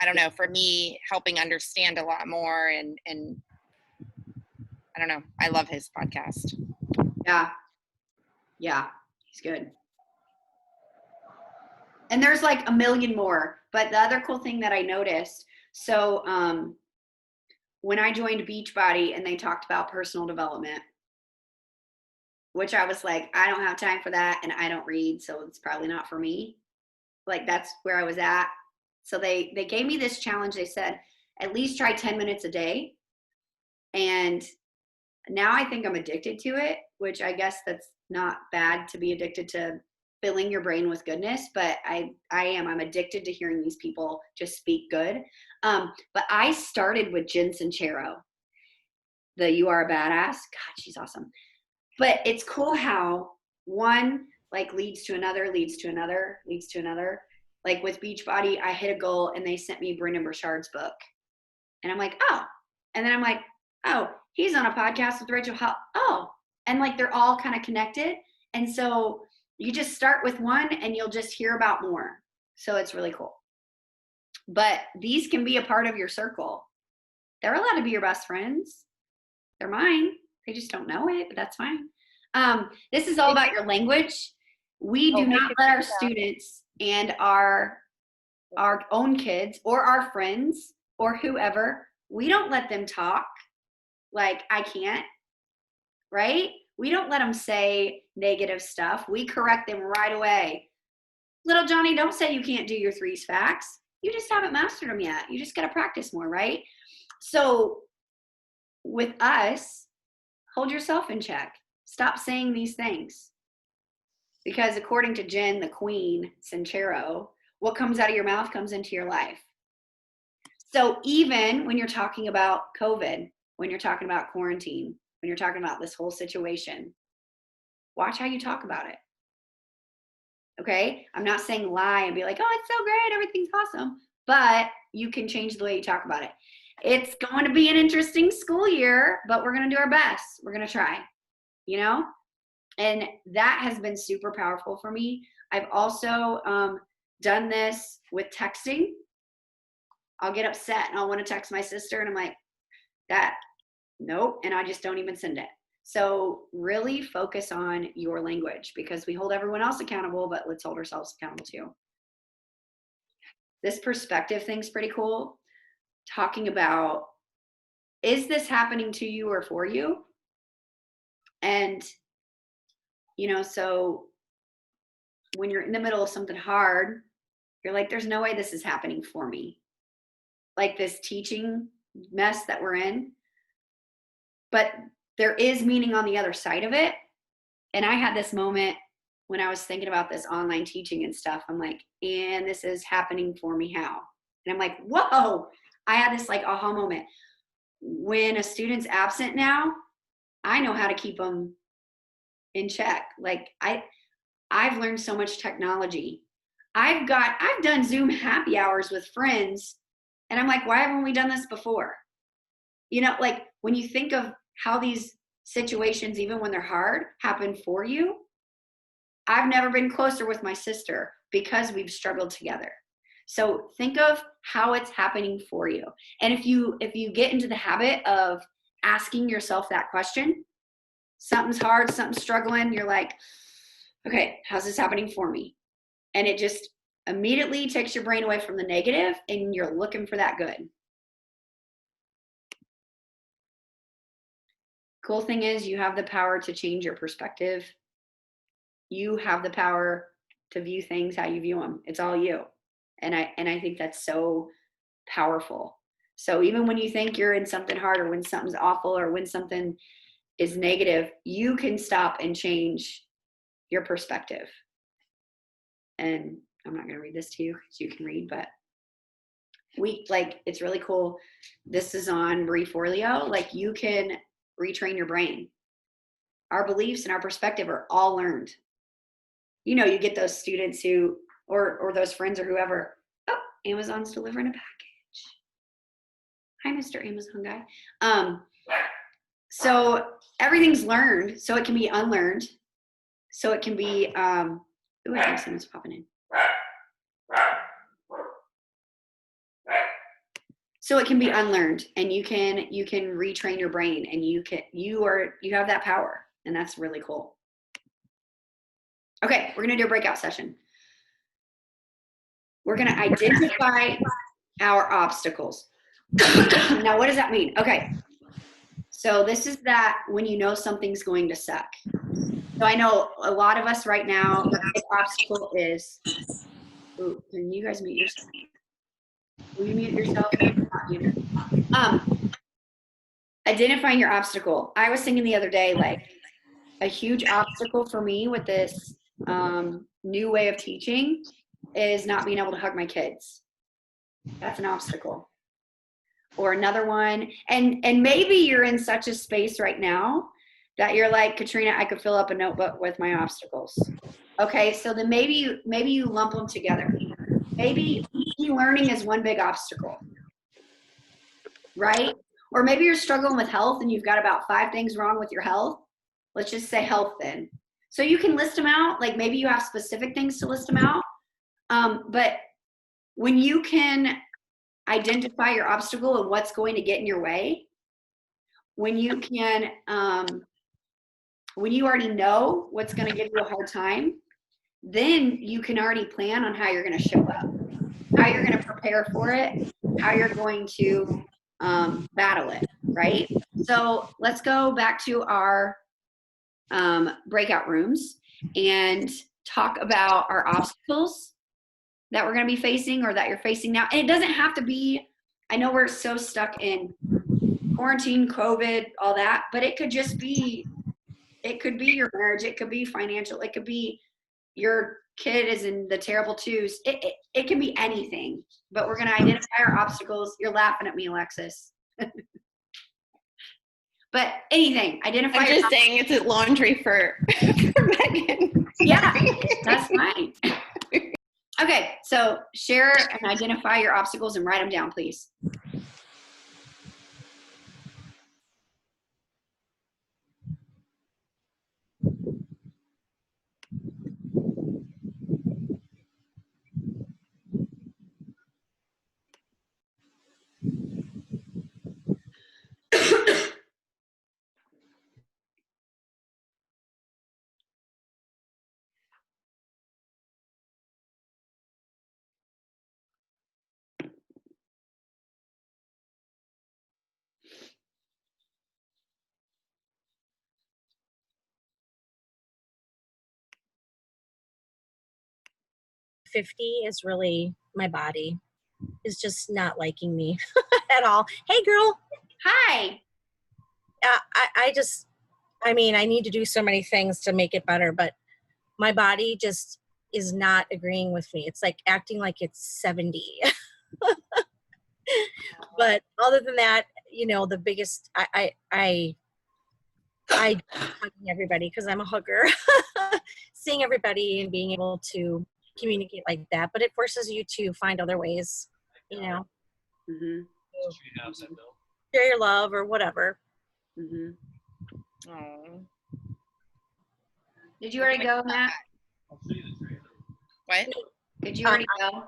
I don't know, for me, helping understand a lot more, and I don't know, I love his podcast. Yeah, he's good. And there's like a million more, but the other cool thing that I noticed, so when I joined Beachbody and they talked about personal development, which I was like, I don't have time for that, and I don't read, so it's probably not for me. Like that's where I was at. So they gave me this challenge. They said, at least try 10 minutes a day. And now I think I'm addicted to it, which I guess that's not bad to be addicted to filling your brain with goodness, but I'm addicted to hearing these people just speak good. But I started with Jen Sincero, the You Are a Badass. God, she's awesome. But it's cool how one like leads to another, leads to another, leads to another. Like with Beachbody, I hit a goal and they sent me Brendon Burchard's book. And I'm like, oh. And then I'm like, oh, he's on a podcast with Rachel Hall. Oh, And like they're all kind of connected. And so you just start with one and you'll just hear about more. So it's really cool. But these can be a part of your circle. They're allowed to be your best friends. They're mine. They just don't know it, but that's fine. This is all about your language. We do not let our students and our own kids or our friends or whoever, we don't let them talk like I can't, right? We don't let them say negative stuff. We correct them right away. Little Johnny, don't say you can't do your threes facts. You just haven't mastered them yet. You just got to practice more, right? So with us, hold yourself in check. Stop saying these things. Because according to Jen, the queen, Sincero, what comes out of your mouth comes into your life. So even when you're talking about COVID, when you're talking about quarantine, when you're talking about this whole situation, watch how you talk about it. Okay? I'm not saying lie and be like, oh, it's so great, everything's awesome. But you can change the way you talk about it. It's going to be an interesting school year, but we're going to do our best. We're going to try, you know? And that has been super powerful for me. I've also done this with texting. I'll get upset and I'll want to text my sister and I'm like, nope. And I just don't even send it. So really focus on your language because we hold everyone else accountable, but let's hold ourselves accountable too. This perspective thing's pretty cool. Talking about, is this happening to you or for you? And, you know, so when you're in the middle of something hard, you're like, there's no way this is happening for me. Like this teaching mess that we're in. But there is meaning on the other side of it. And I had this moment when I was thinking about this online teaching and stuff. I'm like, and this is happening for me, how? And I'm like, whoa, I had this like aha moment. When a student's absent now, I know how to keep them in check. Like I've learned so much technology. I've done Zoom happy hours with friends. And I'm like, why haven't we done this before? You know, like when you think of how these situations, even when they're hard, happen for you, I've never been closer with my sister because we've struggled together. So think of how it's happening for you. And if you get into the habit of asking yourself that question, something's hard, something's struggling, you're like, okay, how's this happening for me? And it just immediately takes your brain away from the negative and you're looking for that good. Cool thing is you have the power to change your perspective. You have the power to view things how you view them. It's all you. And I think that's so powerful. So even when you think you're in something hard or when something's awful or when something is negative, you can stop and change your perspective. And I'm not going to read this to you because you can read, but it's really cool. This is on Marie Forleo. Like you can retrain your brain. Our beliefs and our perspective are all learned. You know, you get those students who, or those friends or whoever, oh, Amazon's delivering a package. Hi, Mr. Amazon guy. So everything's learned, so it can be unlearned. So it can be, I think someone's popping in. So it can be unlearned and you can retrain your brain and you have that power and that's really cool. Okay, we're gonna do a breakout session. We're gonna identify our obstacles. Now, what does that mean? Okay, so this is that when you know something's going to suck. So I know a lot of us right now, the obstacle is, ooh, can you guys mute yourself? Will you mute yourself? Identifying your obstacle. I was thinking the other day, like a huge obstacle for me with this new way of teaching is not being able to hug my kids. That's an obstacle. Or another one, and maybe you're in such a space right now that you're like, Katrina, I could fill up a notebook with my obstacles. Okay, so then maybe you lump them together. Maybe e-learning is one big obstacle, right? Or maybe you're struggling with health and you've got about 5 things wrong with your health. let's just say health then. So you can list them out, like maybe you have specific things to list them out. But when you can identify your obstacle and what's going to get in your way, when you can, when you already know what's going to give you a hard time, then you can already plan on how you're going to show up, how you're going to prepare for it, how you're going to battle it, right? So let's go back to our breakout rooms and talk about our obstacles that we're going to be facing or that you're facing now. And it doesn't have to be, I know we're so stuck in quarantine, COVID, all that, but it could just be, it could be your marriage, it could be financial, it could be your kid is in the terrible twos. It can be anything, but we're going to identify our obstacles. You're laughing at me, Alexis. But anything, identify. I'm just saying it's a laundry for Megan. Yeah, that's fine. Okay, so share and identify your obstacles and write them down, please. Is really my body is just not liking me at all. Hey girl. Hi. I mean, I need to do so many things to make it better, but my body just is not agreeing with me. It's like acting like it's 70. But other than that, you know, the biggest, I hugging everybody because I'm a hugger. Seeing everybody and being able to communicate like that, but it forces you to find other ways, you know, share your love or whatever. Did you already go, Matt? What? Did you already go?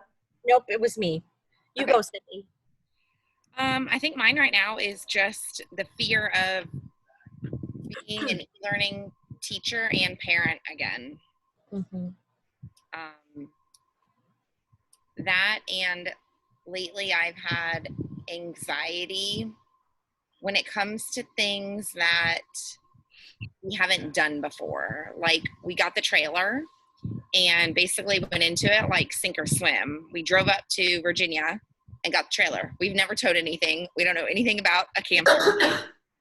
Nope, it was me. You go, Sydney. I think mine right now is just the fear of being an e-learning teacher and parent again. That, and lately I've had anxiety when it comes to things that we haven't done before. Like we got the trailer and basically went into it like sink or swim. We drove up to Virginia and got the trailer. We've never towed anything. We don't know anything about a camper.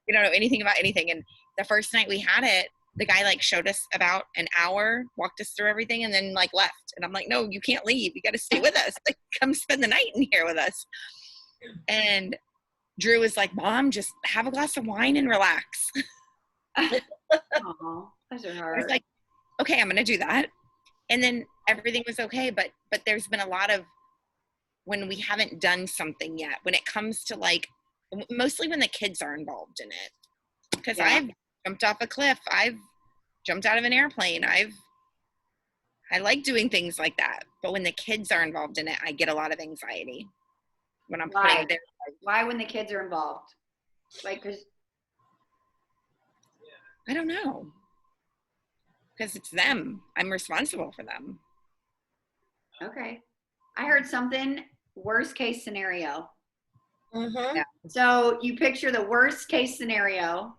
We don't know anything about anything. And the first night we had it, the guy like showed us about an hour, walked us through everything, and then like left. And I'm like, no, you can't leave. You got to stay with us. Like, come spend the night in here with us. And Drew was like, Mom, just have a glass of wine and relax. Oh, those are hard. I was like, okay, I'm going to do that. And then everything was okay. But there's been a lot of when we haven't done something yet, when it comes to like, mostly when the kids are involved in it. Because I've jumped off a cliff. I've jumped out of an airplane. I like doing things like that. But when the kids are involved in it, I get a lot of anxiety when I'm putting their. Why when the kids are involved? Like, cause I don't know. Because it's them. I'm responsible for them. Okay. I heard something, worst case scenario. Yeah. So you picture the worst case scenario,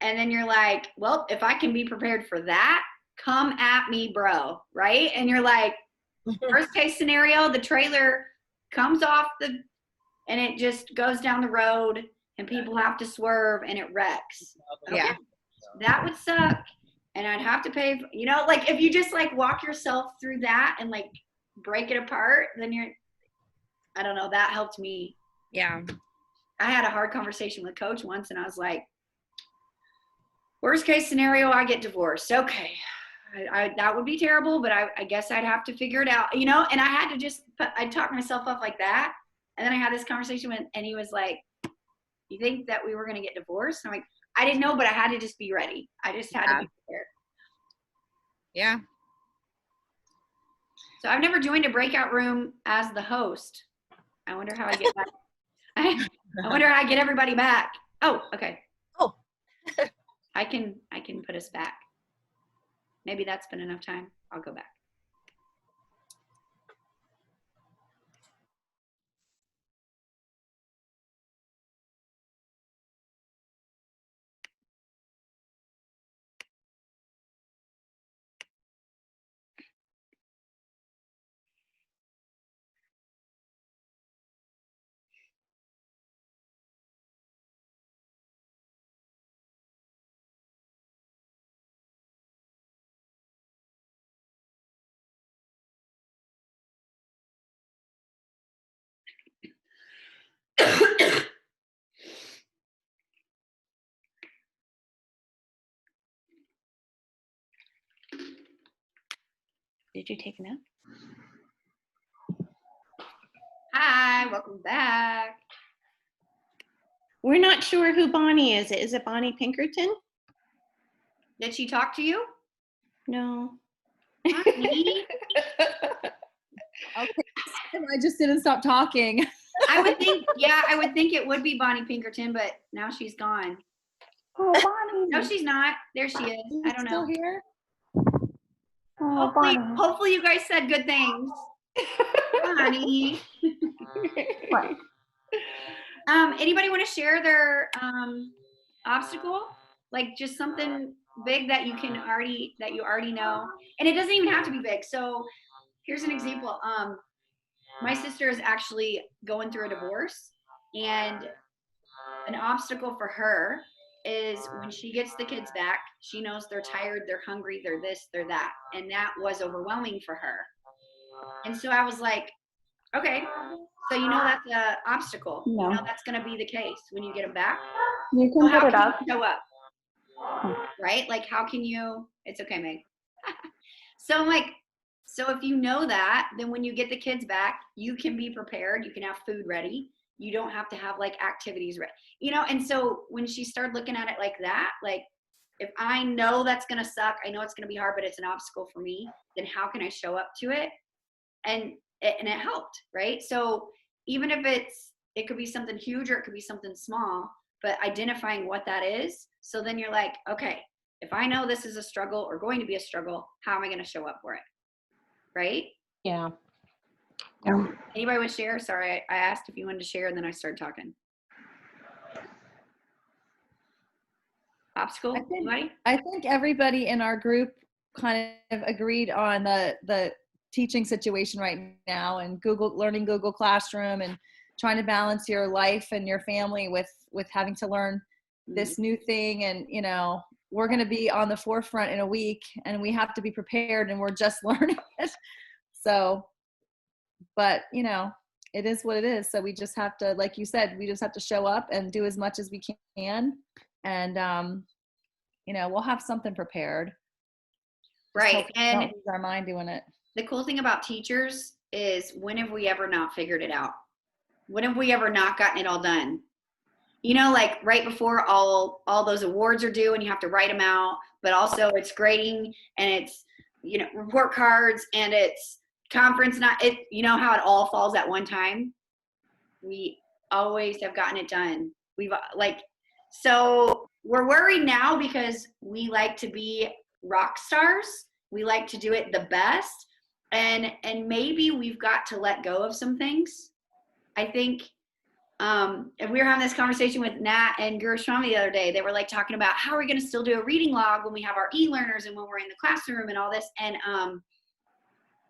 and then you're like, well, if I can be prepared for that, come at me, bro, right? And you're like, worst case scenario, the trailer comes off and it just goes down the road and people have to swerve and it wrecks. Okay. Yeah. That would suck. And I'd have to pay, you know, like if you just like walk yourself through that and like break it apart, then I don't know, that helped me. Yeah. I had a hard conversation with Coach once and I was like, worst case scenario, I get divorced. Okay. That would be terrible, but I guess I'd have to figure it out, you know? And I had to I talked myself up like that. And then I had this conversation and he was like, you think that we were going to get divorced? And I'm like, I didn't know, but I had to just be ready. I just had to be prepared. Yeah. So I've never joined a breakout room as the host. I wonder how I get back. I wonder how I get everybody back. Oh, okay. Oh. I can put us back. Maybe that's been enough time. I'll go back. Did you take a nap? Hi, welcome back. We're not sure who Bonnie is. Is it Bonnie Pinkerton? Did she talk to you? No. Bonnie? Okay, I just didn't stop talking. I would think it would be Bonnie Pinkerton, but now she's gone. Oh, Bonnie. No, she's not. There she is. I don't know. Still here? Oh, Bonnie. Hopefully you guys said good things. Bonnie. What? Anybody want to share their obstacle? Like just something big that you already know. And it doesn't even have to be big. So here's an example. My sister is actually going through a divorce, and an obstacle for her is when she gets the kids back, she knows they're tired, they're hungry, they're this, they're that. And that was overwhelming for her. And so I was like, okay, so you know that's an obstacle. No. You know that's going to be the case when you get them back. You So can how put it can up. you show up? Right? Like how can you, it's okay, Meg. So I'm like, so if you know that, then when you get the kids back, you can be prepared. You can have food ready. You don't have to have like activities ready, you know? And so when she started looking at it like that, like if I know that's going to suck, I know it's going to be hard, but it's an obstacle for me, then how can I show up to it? And it helped, right? So even if it could be something huge or it could be something small, but identifying what that is. So then you're like, okay, if I know this is a struggle or going to be a struggle, how am I going to show up for it? Right? Yeah. Yeah. Anybody want to share? Sorry, I asked if you wanted to share and then I started talking. Obstacle? Anybody? I think everybody in our group kind of agreed on the teaching situation right now, and learning Google Classroom and trying to balance your life and your family with having to learn this new thing. And you know, we're going to be on the forefront in a week, and we have to be prepared, and we're just learning it. So, but you know, it is what it is. So we just have to, like you said, we just have to show up and do as much as we can. And, you know, we'll have something prepared. Right. And don't lose our mind doing it. The cool thing about teachers is when have we ever not figured it out? When have we ever not gotten it all done? You know, like right before all those awards are due and you have to write them out, but also it's grading and it's, you know, report cards and it's conference, you know how it all falls at one time? We always have gotten it done. So we're worried now because we like to be rock stars. We like to do it the best. And maybe we've got to let go of some things. I think and we were having this conversation with Nat and Guruswamy the other day. They were like talking about how are we going to still do a reading log when we have our e-learners and when we're in the classroom and all this. And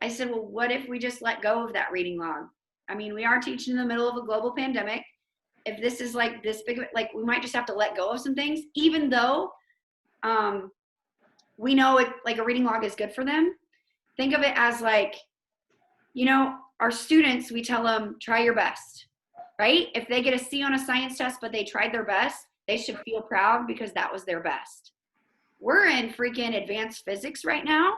I said, well, what if we just let go of that reading log? I mean, we are teaching in the middle of a global pandemic. If this is like this big, like we might just have to let go of some things, even though we know it, like a reading log is good for them. Think of it as like, you know, our students, we tell them, try your best, right? If they get a C on a science test, but they tried their best, they should feel proud because that was their best. We're in freaking advanced physics right now.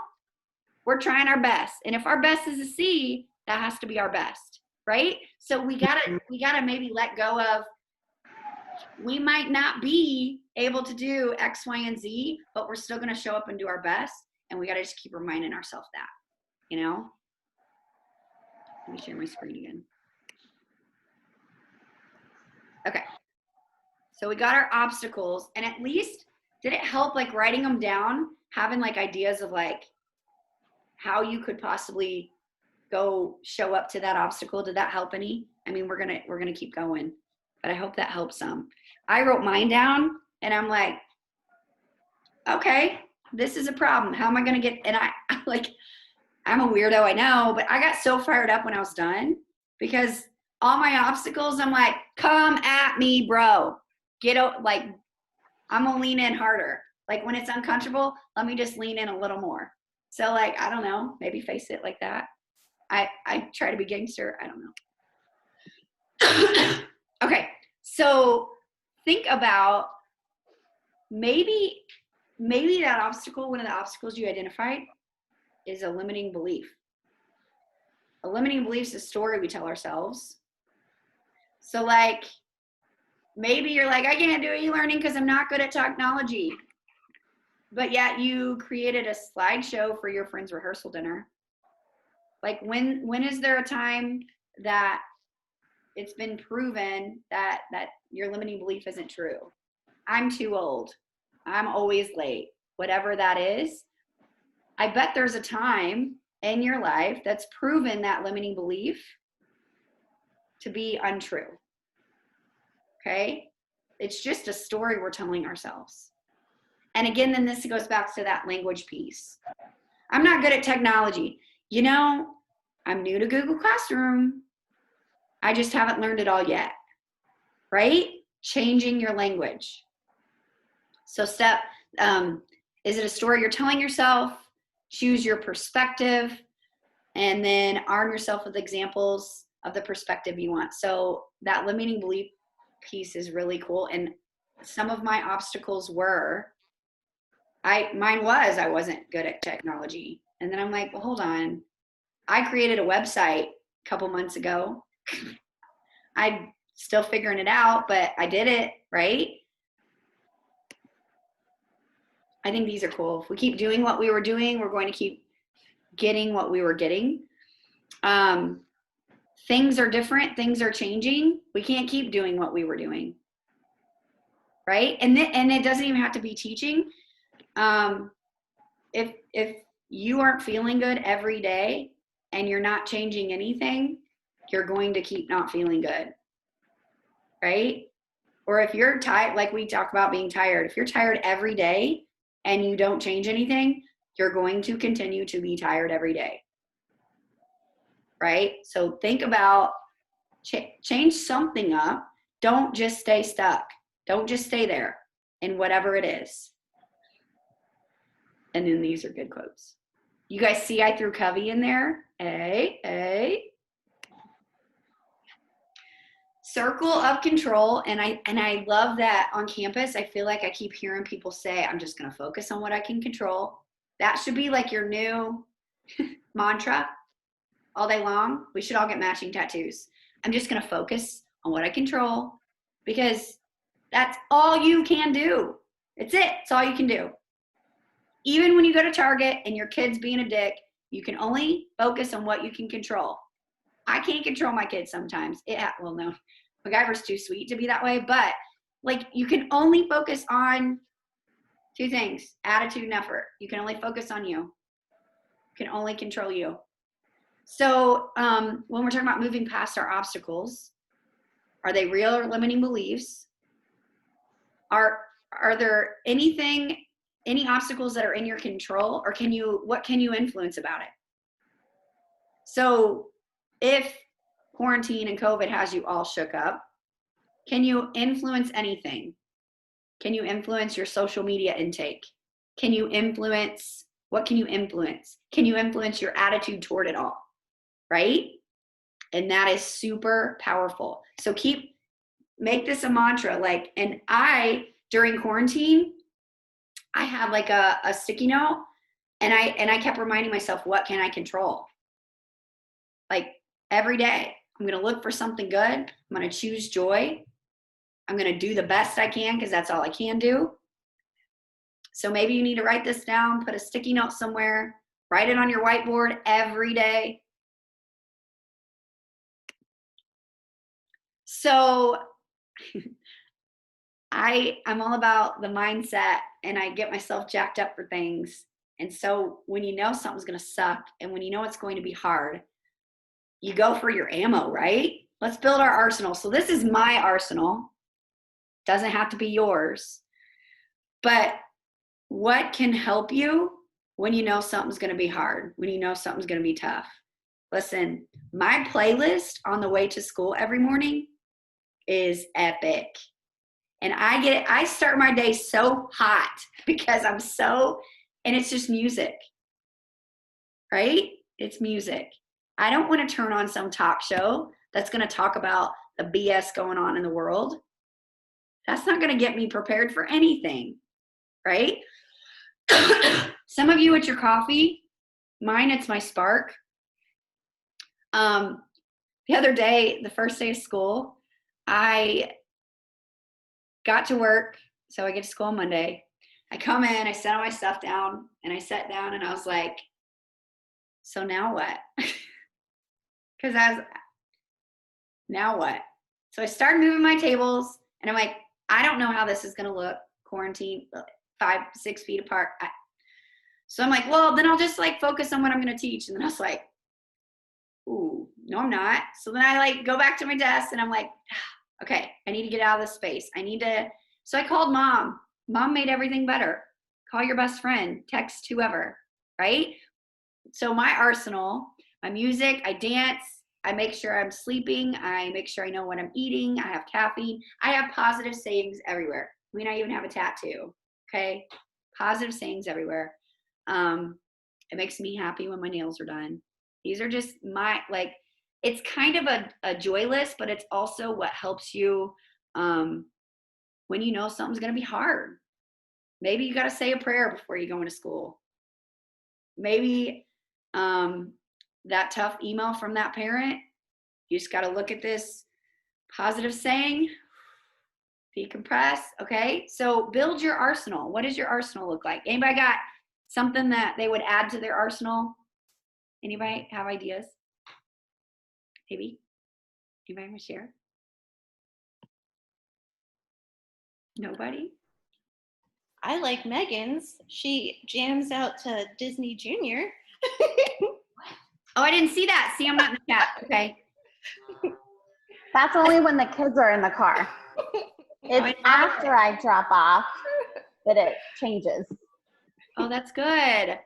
We're trying our best. And if our best is a C, that has to be our best, right? So we gotta maybe let go of, we might not be able to do X, Y, and Z, but we're still going to show up and do our best. And we got to just keep reminding ourselves that, you know? Let me share my screen again. Okay. So we got our obstacles, and at least did it help like writing them down, having like ideas of like how you could possibly go show up to that obstacle? Did that help any? I mean, we're gonna keep going, but I hope that helps some. I wrote mine down, and I'm like, okay, this is a problem. How am I gonna get? And I like, I'm a weirdo, I know, but I got so fired up when I was done because all my obstacles, I'm like, come at me, bro. Get out, like, I'm gonna lean in harder. Like when it's uncomfortable, let me just lean in a little more. So like, I don't know, maybe face it like that. I try to be gangster. I don't know. Okay, so think about maybe that obstacle, one of the obstacles you identified is a limiting belief. A limiting belief is a story we tell ourselves. So like, maybe you're like, I can't do e-learning because I'm not good at technology. But yet you created a slideshow for your friend's rehearsal dinner. Like when is there a time that it's been proven that your limiting belief isn't true? I'm too old. I'm always late. Whatever that is, I bet there's a time in your life that's proven that limiting belief to be untrue. Okay? It's just a story we're telling ourselves. And again, then this goes back to that language piece. I'm not good at technology. You know, I'm new to Google Classroom. I just haven't learned it all yet, right? Changing your language. So is it a story you're telling yourself? Choose your perspective, and then arm yourself with examples of the perspective you want. So that limiting belief piece is really cool. And some of my obstacles were, mine was I wasn't good at technology. And then I'm like, well, hold on. I created a website a couple months ago. I'm still figuring it out, but I did it, right? I think these are cool. If we keep doing what we were doing, we're going to keep getting what we were getting. Things are different. Things are changing. We can't keep doing what we were doing, right? And it doesn't even have to be teaching. If you aren't feeling good every day and you're not changing anything, you're going to keep not feeling good, right? Or if you're tired, like we talk about being tired, if you're tired every day and you don't change anything, you're going to continue to be tired every day, right? So think about change something up. Don't just stay stuck. Don't just stay there in whatever it is. And then these are good quotes. You guys see I threw Covey in there? Circle of control. And I love that on campus. I feel like I keep hearing people say, I'm just going to focus on what I can control. That should be like your new mantra all day long. We should all get matching tattoos. I'm just going to focus on what I control because that's all you can do. It's it. It's all you can do. Even when you go to Target and your kid's being a dick, you can only focus on what you can control. I can't control my kids sometimes. Well, no, MacGyver's too sweet to be that way, but like you can only focus on two things, attitude and effort. You can only focus on you. You can only control you. So when we're talking about moving past our obstacles, are they real or limiting beliefs? Are there any obstacles that are in your control, or what can you influence about it? So if quarantine and COVID has you all shook up, can you influence anything? Can you influence your social media intake? What can you influence? Can you influence your attitude toward it all? Right? And that is super powerful. So make this a mantra. Like, and during quarantine, I had like a sticky note, and I kept reminding myself, what can I control? Like every day, I'm going to look for something good. I'm going to choose joy. I'm going to do the best I can because that's all I can do. So maybe you need to write this down, put a sticky note somewhere, write it on your whiteboard every day. So I'm all about the mindset, and I get myself jacked up for things. And so when you know something's going to suck and when you know it's going to be hard, you go for your ammo, right? Let's build our arsenal. So this is my arsenal. Doesn't have to be yours. But what can help you when you know something's going to be hard, when you know something's going to be tough? Listen, my playlist on the way to school every morning is epic. And I start my day so hot because and it's just music, right? It's music. I don't want to turn on some talk show that's going to talk about the BS going on in the world. That's not going to get me prepared for anything, right? Some of you, it's your coffee. Mine, it's my Spark. The other day, the first day of school, I got to work. So I get to school on Monday. I come in, I set all my stuff down, and I sat down and I was like, so now what? Because now what? So I started moving my tables, and I'm like, I don't know how this is going to look, quarantine, 5-6 feet apart. So I'm like, well, then I'll just like focus on what I'm going to teach. And then I was like, ooh, no, I'm not. So then I like go back to my desk, and I'm like, okay, I need to get out of this space. So I called mom. Mom made everything better. Call your best friend, text whoever, right? So my arsenal, my music, I dance, I make sure I'm sleeping, I make sure I know what I'm eating, I have caffeine, I have positive sayings everywhere. I mean, I even have a tattoo, okay? Positive sayings everywhere. It makes me happy when my nails are done. These are just it's kind of a joy list, but it's also what helps you when you know something's going to be hard. Maybe you got to say a prayer before you go into school. Maybe that tough email from that parent, you just got to look at this positive saying, decompress. Okay, so build your arsenal. What does your arsenal look like? Anybody got something that they would add to their arsenal? Anybody have ideas? Maybe? Anybody want to share? Nobody? I like Megan's. She jams out to Disney Junior. Oh, I didn't see that. See, I'm not in the chat. Okay. That's only when the kids are in the car. It's after I drop off that it changes. Oh, that's good.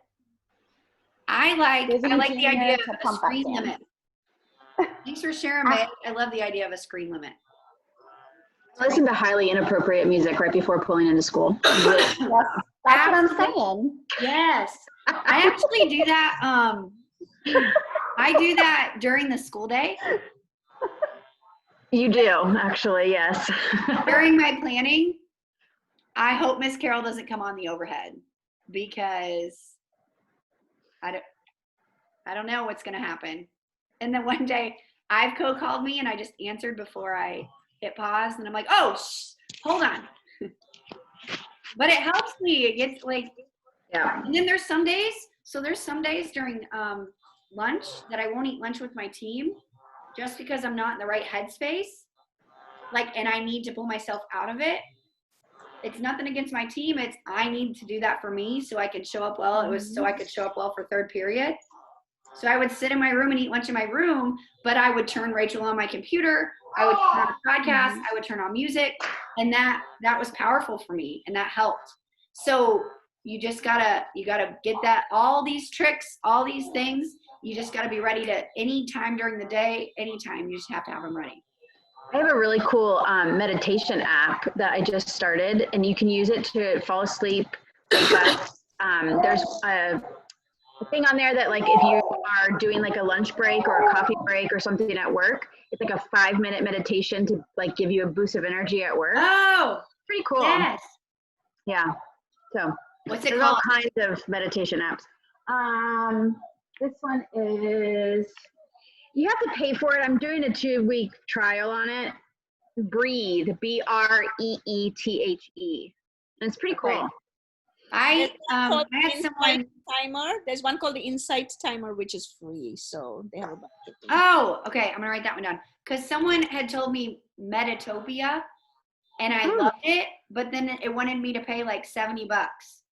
I like the idea of a screen limit. Thanks for sharing, Meg. I love the idea of a screen limit. I listen to highly inappropriate music right before pulling into school. Yes, that's what I'm saying. Yes. I actually do that. I do that during the school day. You do, actually, yes. During my planning, I hope Miss Carol doesn't come on the overhead because I don't know what's going to happen. And then one day, Ivco called me and I just answered before I hit pause, and I'm like, oh, hold on. But it helps me. It gets yeah. And then there's some days during lunch that I won't eat lunch with my team just because I'm not in the right headspace. And I need to pull myself out of it. It's nothing against my team. It's I need to do that for me so I can show up well. It was so I could show up well for third period. So I would sit in my room and eat lunch in my room, but I would turn Rachel on my computer. I would turn on a podcast. I would turn on music, and that was powerful for me, and that helped. So you just gotta get that, all these tricks, all these things. You just gotta be ready to any time during the day, anytime. You just have to have them ready. I have a really cool meditation app that I just started, and you can use it to fall asleep. There's a thing on there that if you are doing a lunch break or a coffee break or something at work, it's a 5-minute meditation to give you a boost of energy at work. Oh, pretty cool. Yes. Yeah. So what's it there's called? all kinds of meditation apps. This one is, you have to pay for it. I'm doing a 2-week trial on it. Breathe, BREETHE. And it's pretty cool. Okay. I Called had Insight someone. Timer. There's one called the Insight Timer, which is free. So they have a bunch of things. Oh, okay. I'm gonna write that one down because someone had told me Metatopia, and I loved it, but then it wanted me to pay like $70,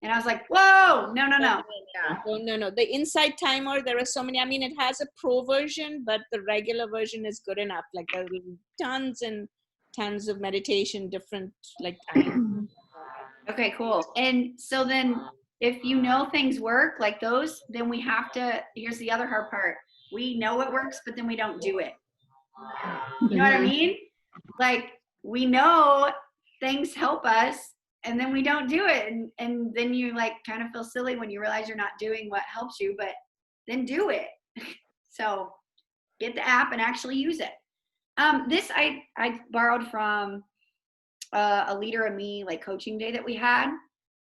and I was like, "Whoa, no." Yeah. No. The Insight Timer, there are so many. I mean, it has a pro version, but the regular version is good enough. Like there are tons and tons of meditation, different like times. Okay, cool. And so then if you know things work like those, then we have to, here's the other hard part. We know it works, but then we don't do it. You know what I mean? Like we know things help us and then we don't do it. And then you like kind of feel silly when you realize you're not doing what helps you, but then do it. So get the app and actually use it. This I borrowed from a Leader and Me like coaching day that we had,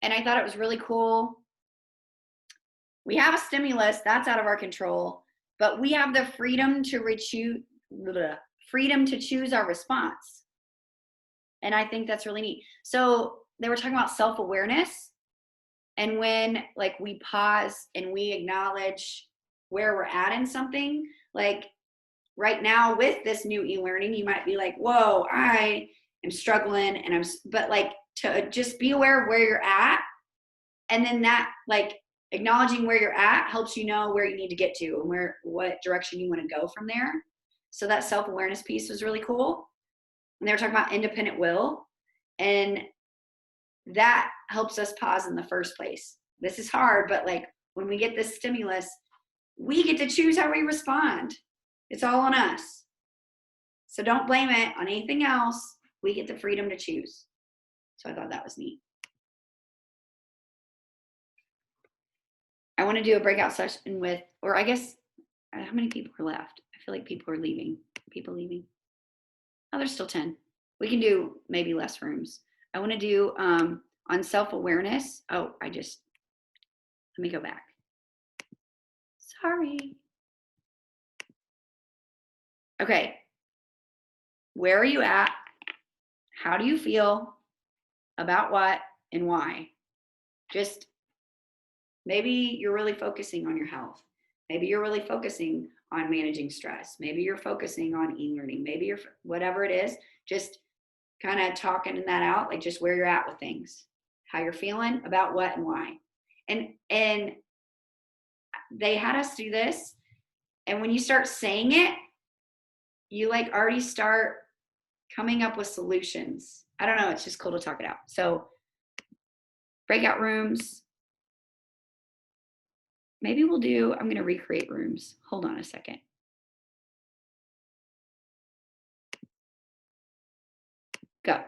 and I thought it was really cool. We have a stimulus that's out of our control, but we have the freedom to choose our response, and I think that's really neat. So they were talking about self-awareness, and when like we pause and we acknowledge where we're at in something, like right now with this new e-learning, you might be like, whoa, I am struggling, but like to just be aware of where you're at, and then that like acknowledging where you're at helps you know where you need to get to and what direction you want to go from there. So that self-awareness piece was really cool. And they were talking about independent will, and that helps us pause in the first place. This is hard, but like when we get this stimulus, we get to choose how we respond. It's all on us. So don't blame it on anything else. We get the freedom to choose. So I thought that was neat. I want to do a breakout session with, or I guess, how many people are left? I feel like people are leaving. People leaving. Oh, there's still 10. We can do maybe less rooms. I want to do on self-awareness. Oh, let me go back. Sorry. Okay. Where are you at? How do you feel about what and why? Just maybe you're really focusing on your health. Maybe you're really focusing on managing stress. Maybe you're focusing on e-learning. Maybe you're whatever it is, just kind of talking that out, like just where you're at with things, how you're feeling about what and why. And they had us do this. And when you start saying it, you like already start coming up with solutions. I don't know. It's just cool to talk it out. So breakout rooms. Maybe I'm going to recreate rooms. Hold on a second. Go.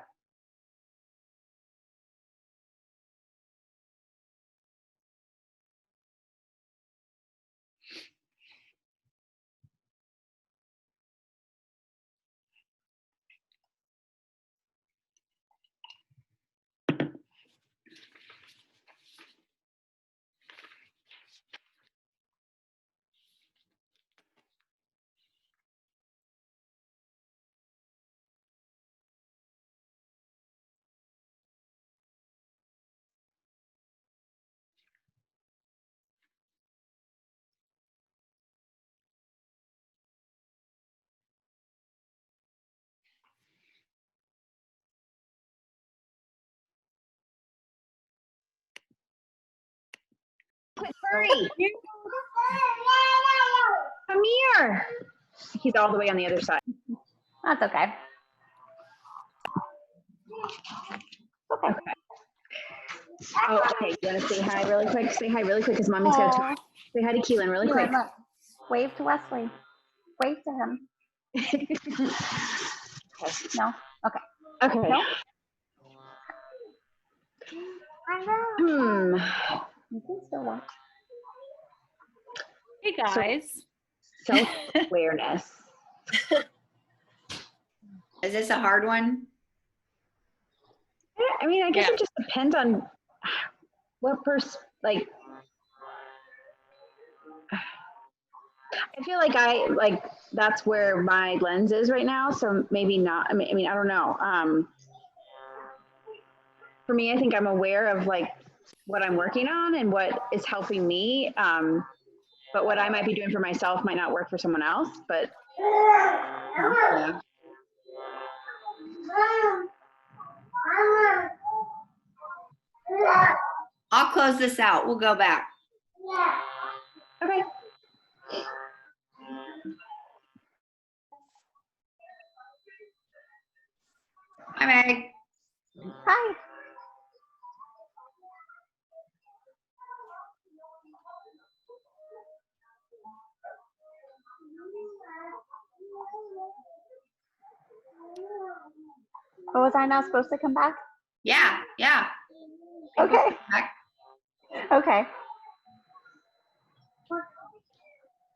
Hurry. Come here. He's all the way on the other side. That's okay. Okay. Oh, okay. You want to say hi really quick? Say hi really quick because mommy's going to talk. Say hi to Keelan really quick. Look, wave to Wesley. Wave to him. No? Okay. Okay. No? You can still watch. Hey guys. Self-awareness. Is this a hard one? Yeah, I mean, I guess it just depends on what person, like, I feel like that's where my lens is right now. So maybe not. I mean, I don't know. For me, I think I'm aware of like what I'm working on and what is helping me. But what I might be doing for myself might not work for someone else. But Yeah. I'll close this out. We'll go back. okay. Hi, Meg. Hi. Oh, was I not supposed to come back? Yeah. Okay. Back. Okay.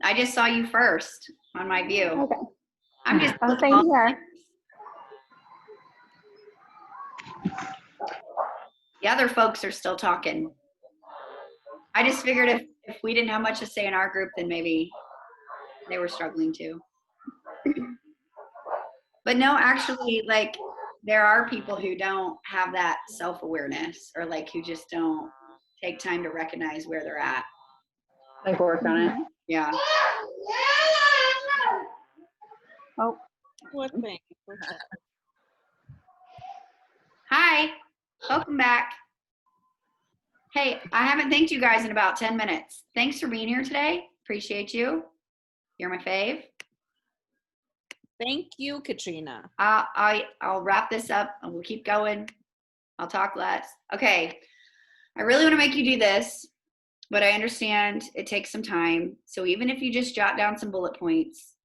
I just saw you first on my view. Okay. I'm just Oh, looking same here. The other folks are still talking. I just figured if we didn't have much to say in our group, then maybe they were struggling too. But no, actually, like there are people who don't have that self-awareness or like who just don't take time to recognize where they're at. Like work on it. Yeah. Oh, Poor thing. Hi, welcome back. Hey, I haven't thanked you guys in about 10 minutes. Thanks for being here today. Appreciate you. You're my fave. Thank you, Katrina. I'll wrap this up and we'll keep going. I'll talk less. Okay. I really want to make you do this, but I understand it takes some time. So even if you just jot down some bullet points,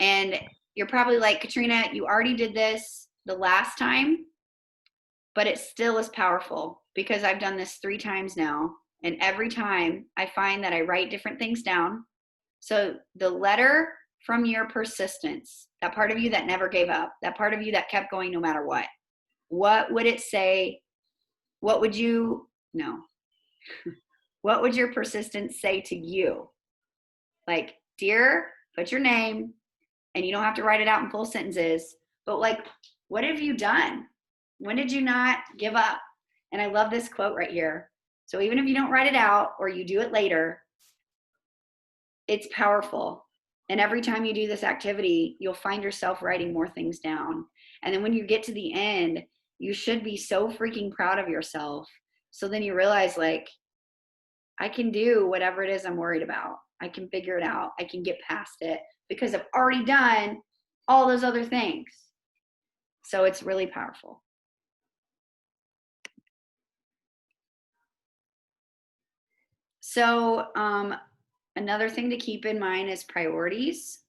and you're probably like, Katrina, you already did this the last time, but it still is powerful because I've done this 3 times now. And every time I find that I write different things down. So the letter from your persistence, that part of you that never gave up, that part of you that kept going no matter what would it say? What would you, no, what would your persistence say to you? Like, dear, put your name, and you don't have to write it out in full sentences, but like, what have you done? When did you not give up? And I love this quote right here. So even if you don't write it out or you do it later, it's powerful. And every time you do this activity, you'll find yourself writing more things down. And then when you get to the end, you should be so freaking proud of yourself. So then you realize, like, I can do whatever it is I'm worried about. I can figure it out. I can get past it because I've already done all those other things. So it's really powerful. So another thing to keep in mind is priorities.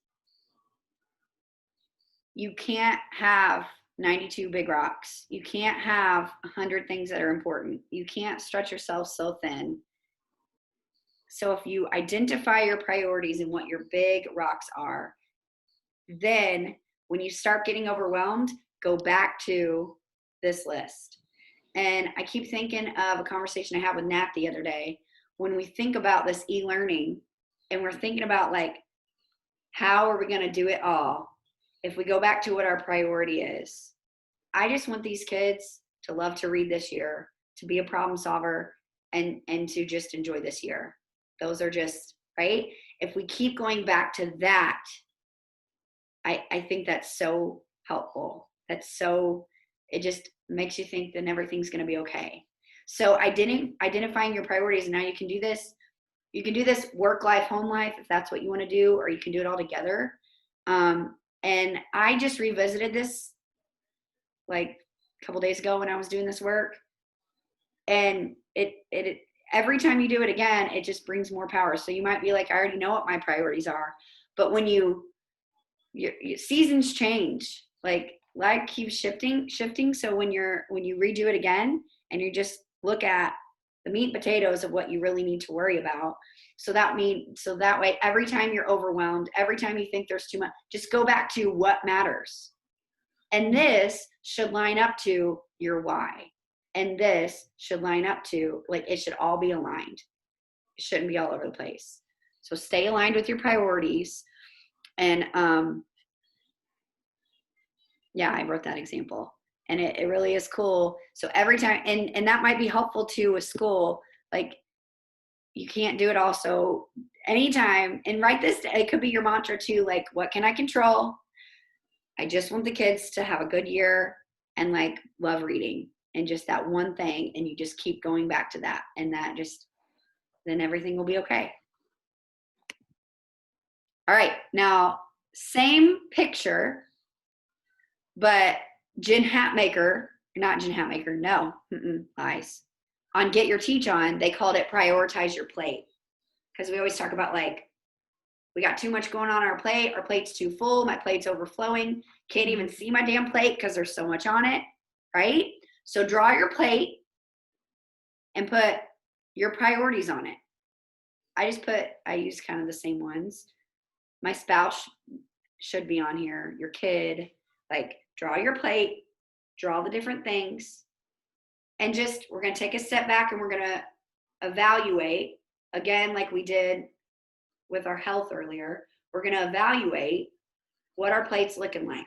You can't have 92 big rocks. You can't have 100 things that are important. You can't stretch yourself so thin. So if you identify your priorities and what your big rocks are, then when you start getting overwhelmed, go back to this list. And I keep thinking of a conversation I had with Nat the other day. When we think about this e-learning and we're thinking about like, how are we going to do it all? If we go back to what our priority is, I just want these kids to love to read this year, to be a problem solver, and to just enjoy this year. Those are just, right? If we keep going back to that, I think that's so helpful. That's so, it just makes you think then everything's going to be okay. So identifying your priorities, and now you can do this. You can do this work life, home life, if that's what you want to do, or you can do it all together. And I just revisited this like a couple days ago when I was doing this work. And it every time you do it again, it just brings more power. So you might be like, I already know what my priorities are. But when your seasons change, like life keeps shifting. So when you redo it again and you just look at the meat and potatoes of what you really need to worry about. So that way, every time you're overwhelmed, every time you think there's too much, just go back to what matters. And this should line up to your why. And this should line up to, like, it should all be aligned. It shouldn't be all over the place. So stay aligned with your priorities. And yeah, I wrote that example. And it really is cool. So every time, and that might be helpful too with school. Like, you can't do it all. So anytime, and write this, it could be your mantra too, like, what can I control? I just want the kids to have a good year and like love reading, and just that one thing. And you just keep going back to that, and that just, then everything will be okay. All right. Now, same picture, but Jen Hatmaker, not Jen Hatmaker, no, lies. On Get Your Teach On, they called it prioritize your plate. Because we always talk about like, we got too much going on our plate. Our plate's too full. My plate's overflowing. Can't even see my damn plate because there's so much on it, right? So draw your plate and put your priorities on it. I use kind of the same ones. My spouse should be on here. Your kid, like, draw your plate, draw the different things, and just, we're going to take a step back and we're going to evaluate again, like we did with our health earlier. We're going to evaluate what our plate's looking like.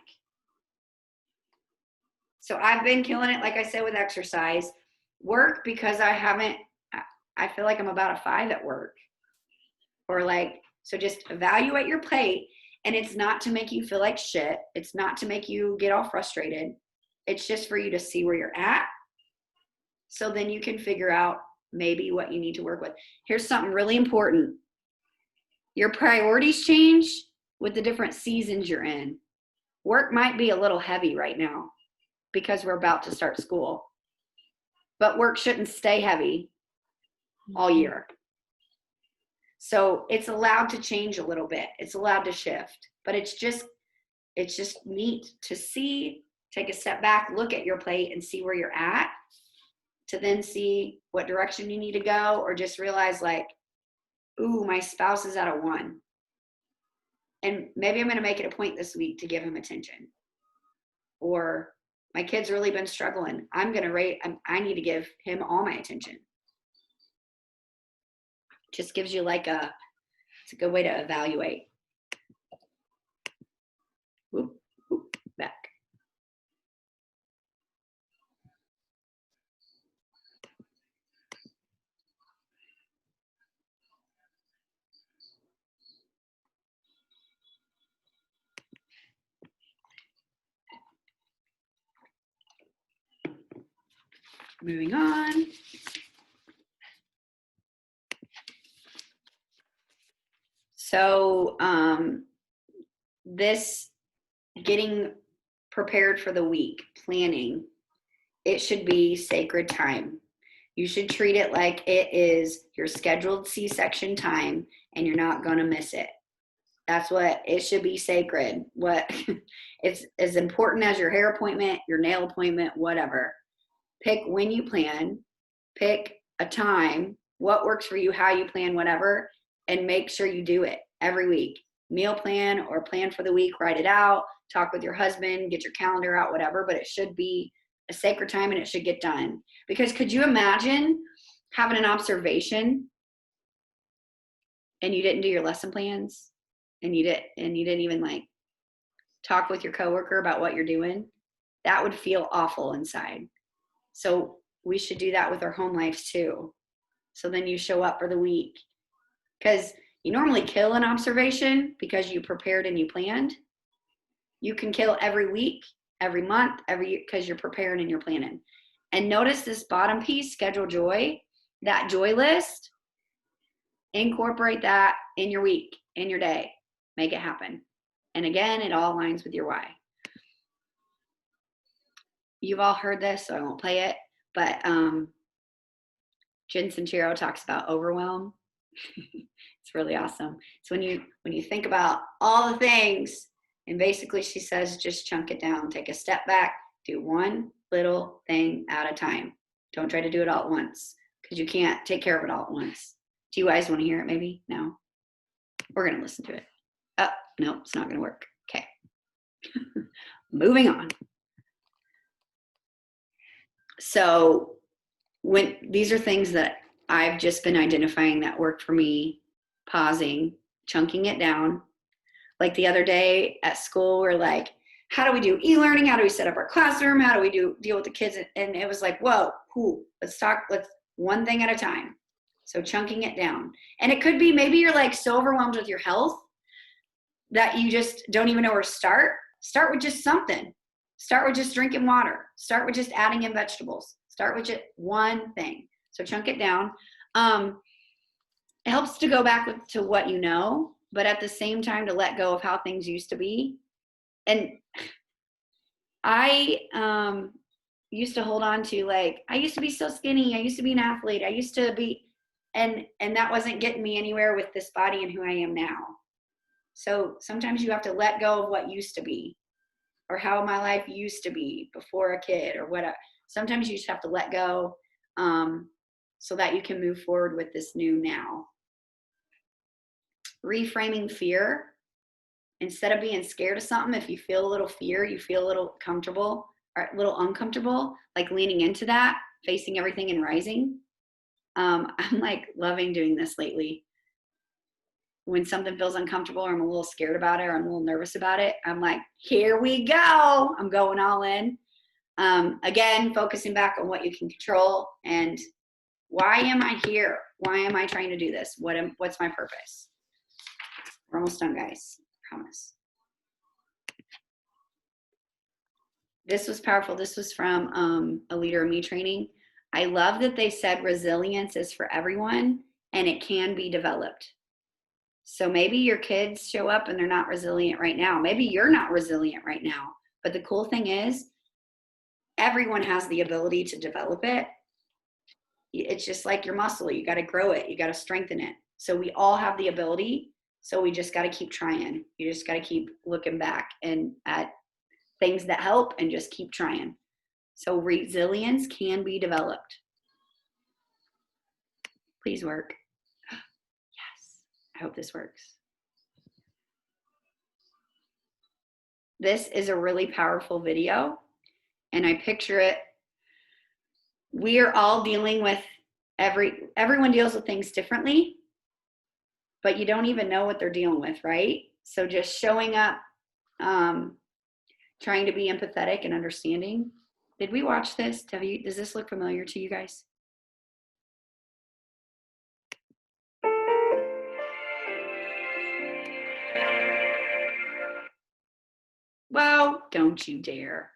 So I've been killing it, like I said, with exercise. Work, because I feel like I'm about a 5 at work. Or like, so just evaluate your plate. And it's not to make you feel like shit. It's not to make you get all frustrated. It's just for you to see where you're at. So then you can figure out maybe what you need to work with. Here's something really important. Your priorities change with the different seasons you're in. Work might be a little heavy right now because we're about to start school. But work shouldn't stay heavy all year. So it's allowed to change a little bit. It's allowed to shift. But it's just neat to see, take a step back, look at your plate and see where you're at, to then see what direction you need to go, or just realize like, ooh, my spouse is at a 1. And maybe I'm going to make it a point this week to give him attention. Or my kid's really been struggling. I need to give him all my attention. Just gives you like it's a good way to evaluate. Whoop, whoop, back. Moving on. So this getting prepared for the week, planning, it should be sacred time. You should treat it like it is your scheduled C-section time and you're not going to miss it. That's what it should be, sacred. What it's as important as your hair appointment, your nail appointment, whatever. Pick when you plan, pick a time, what works for you, how you plan, whatever, and make sure you do it every week. Meal plan or plan for the week, write it out, talk with your husband, get your calendar out, whatever, but it should be a sacred time and it should get done. Because could you imagine having an observation and you didn't do your lesson plans and you didn't even like talk with your coworker about what you're doing? That would feel awful inside. So we should do that with our home lives too. So then you show up for the week, because you normally kill an observation because you prepared and you planned. You can kill every week, every month, every year, because you're preparing and you're planning. And notice this bottom piece, schedule joy, that joy list, incorporate that in your week, in your day, make it happen. And again, it all aligns with your why. You've all heard this, so I won't play it, but Jen Sincero talks about overwhelm. It's really awesome. So when you think about all the things, and basically she says, just chunk it down, take a step back, do one little thing at a time. Don't try to do it all at once, because you can't take care of it all at once. Do you guys want to hear it maybe? No? We're going to listen to it. Oh, no, it's not going to work. Okay. Moving on. So when these are things that I've just been identifying that work for me pausing, chunking it down. Like the other day at school, we're like, how do we do e-learning? How do we set up our classroom? How do we deal with the kids? And it was like, whoa, let's one thing at a time. So chunking it down. And it could be, maybe you're like so overwhelmed with your health that you just don't even know where to start. Start with just something. Start with just drinking water. Start with just adding in vegetables. Start with just one thing. So chunk it down. It helps to go back to what you know, but at the same time to let go of how things used to be. And I used to hold on to, like, I used to be so skinny. I used to be an athlete. I used to be, and that wasn't getting me anywhere with this body and who I am now. So sometimes you have to let go of what used to be, or how my life used to be before a kid, or whatever. Sometimes you just have to let go so that you can move forward with this new now. Reframing fear. Instead of being scared of something, if you feel a little fear, you feel a little comfortable or a little uncomfortable, like leaning into that, facing everything and rising. I'm like loving doing this lately. When something feels uncomfortable, or I'm a little scared about it, or I'm a little nervous about it, I'm like, here we go. I'm going all in. Again, focusing back on what you can control and why am I here? Why am I trying to do this? What's my purpose? We're almost done, guys. Promise. This was powerful. This was from a Leader of Me training. I love that they said resilience is for everyone and it can be developed. So maybe your kids show up and they're not resilient right now. Maybe you're not resilient right now. But the cool thing is, everyone has the ability to develop it. It's just like your muscle. You got to grow it. You got to strengthen it. So we all have the ability. So we just got to keep trying. You just got to keep looking back and at things that help and just keep trying. So resilience can be developed. Please work. Yes. I hope this works. This is a really powerful video, and I picture it. We are all dealing with everyone deals with things differently, but you don't even know what they're dealing with, right? So just showing up, trying to be empathetic and understanding. Did we watch this? Does this look familiar to you guys? Well, don't you dare.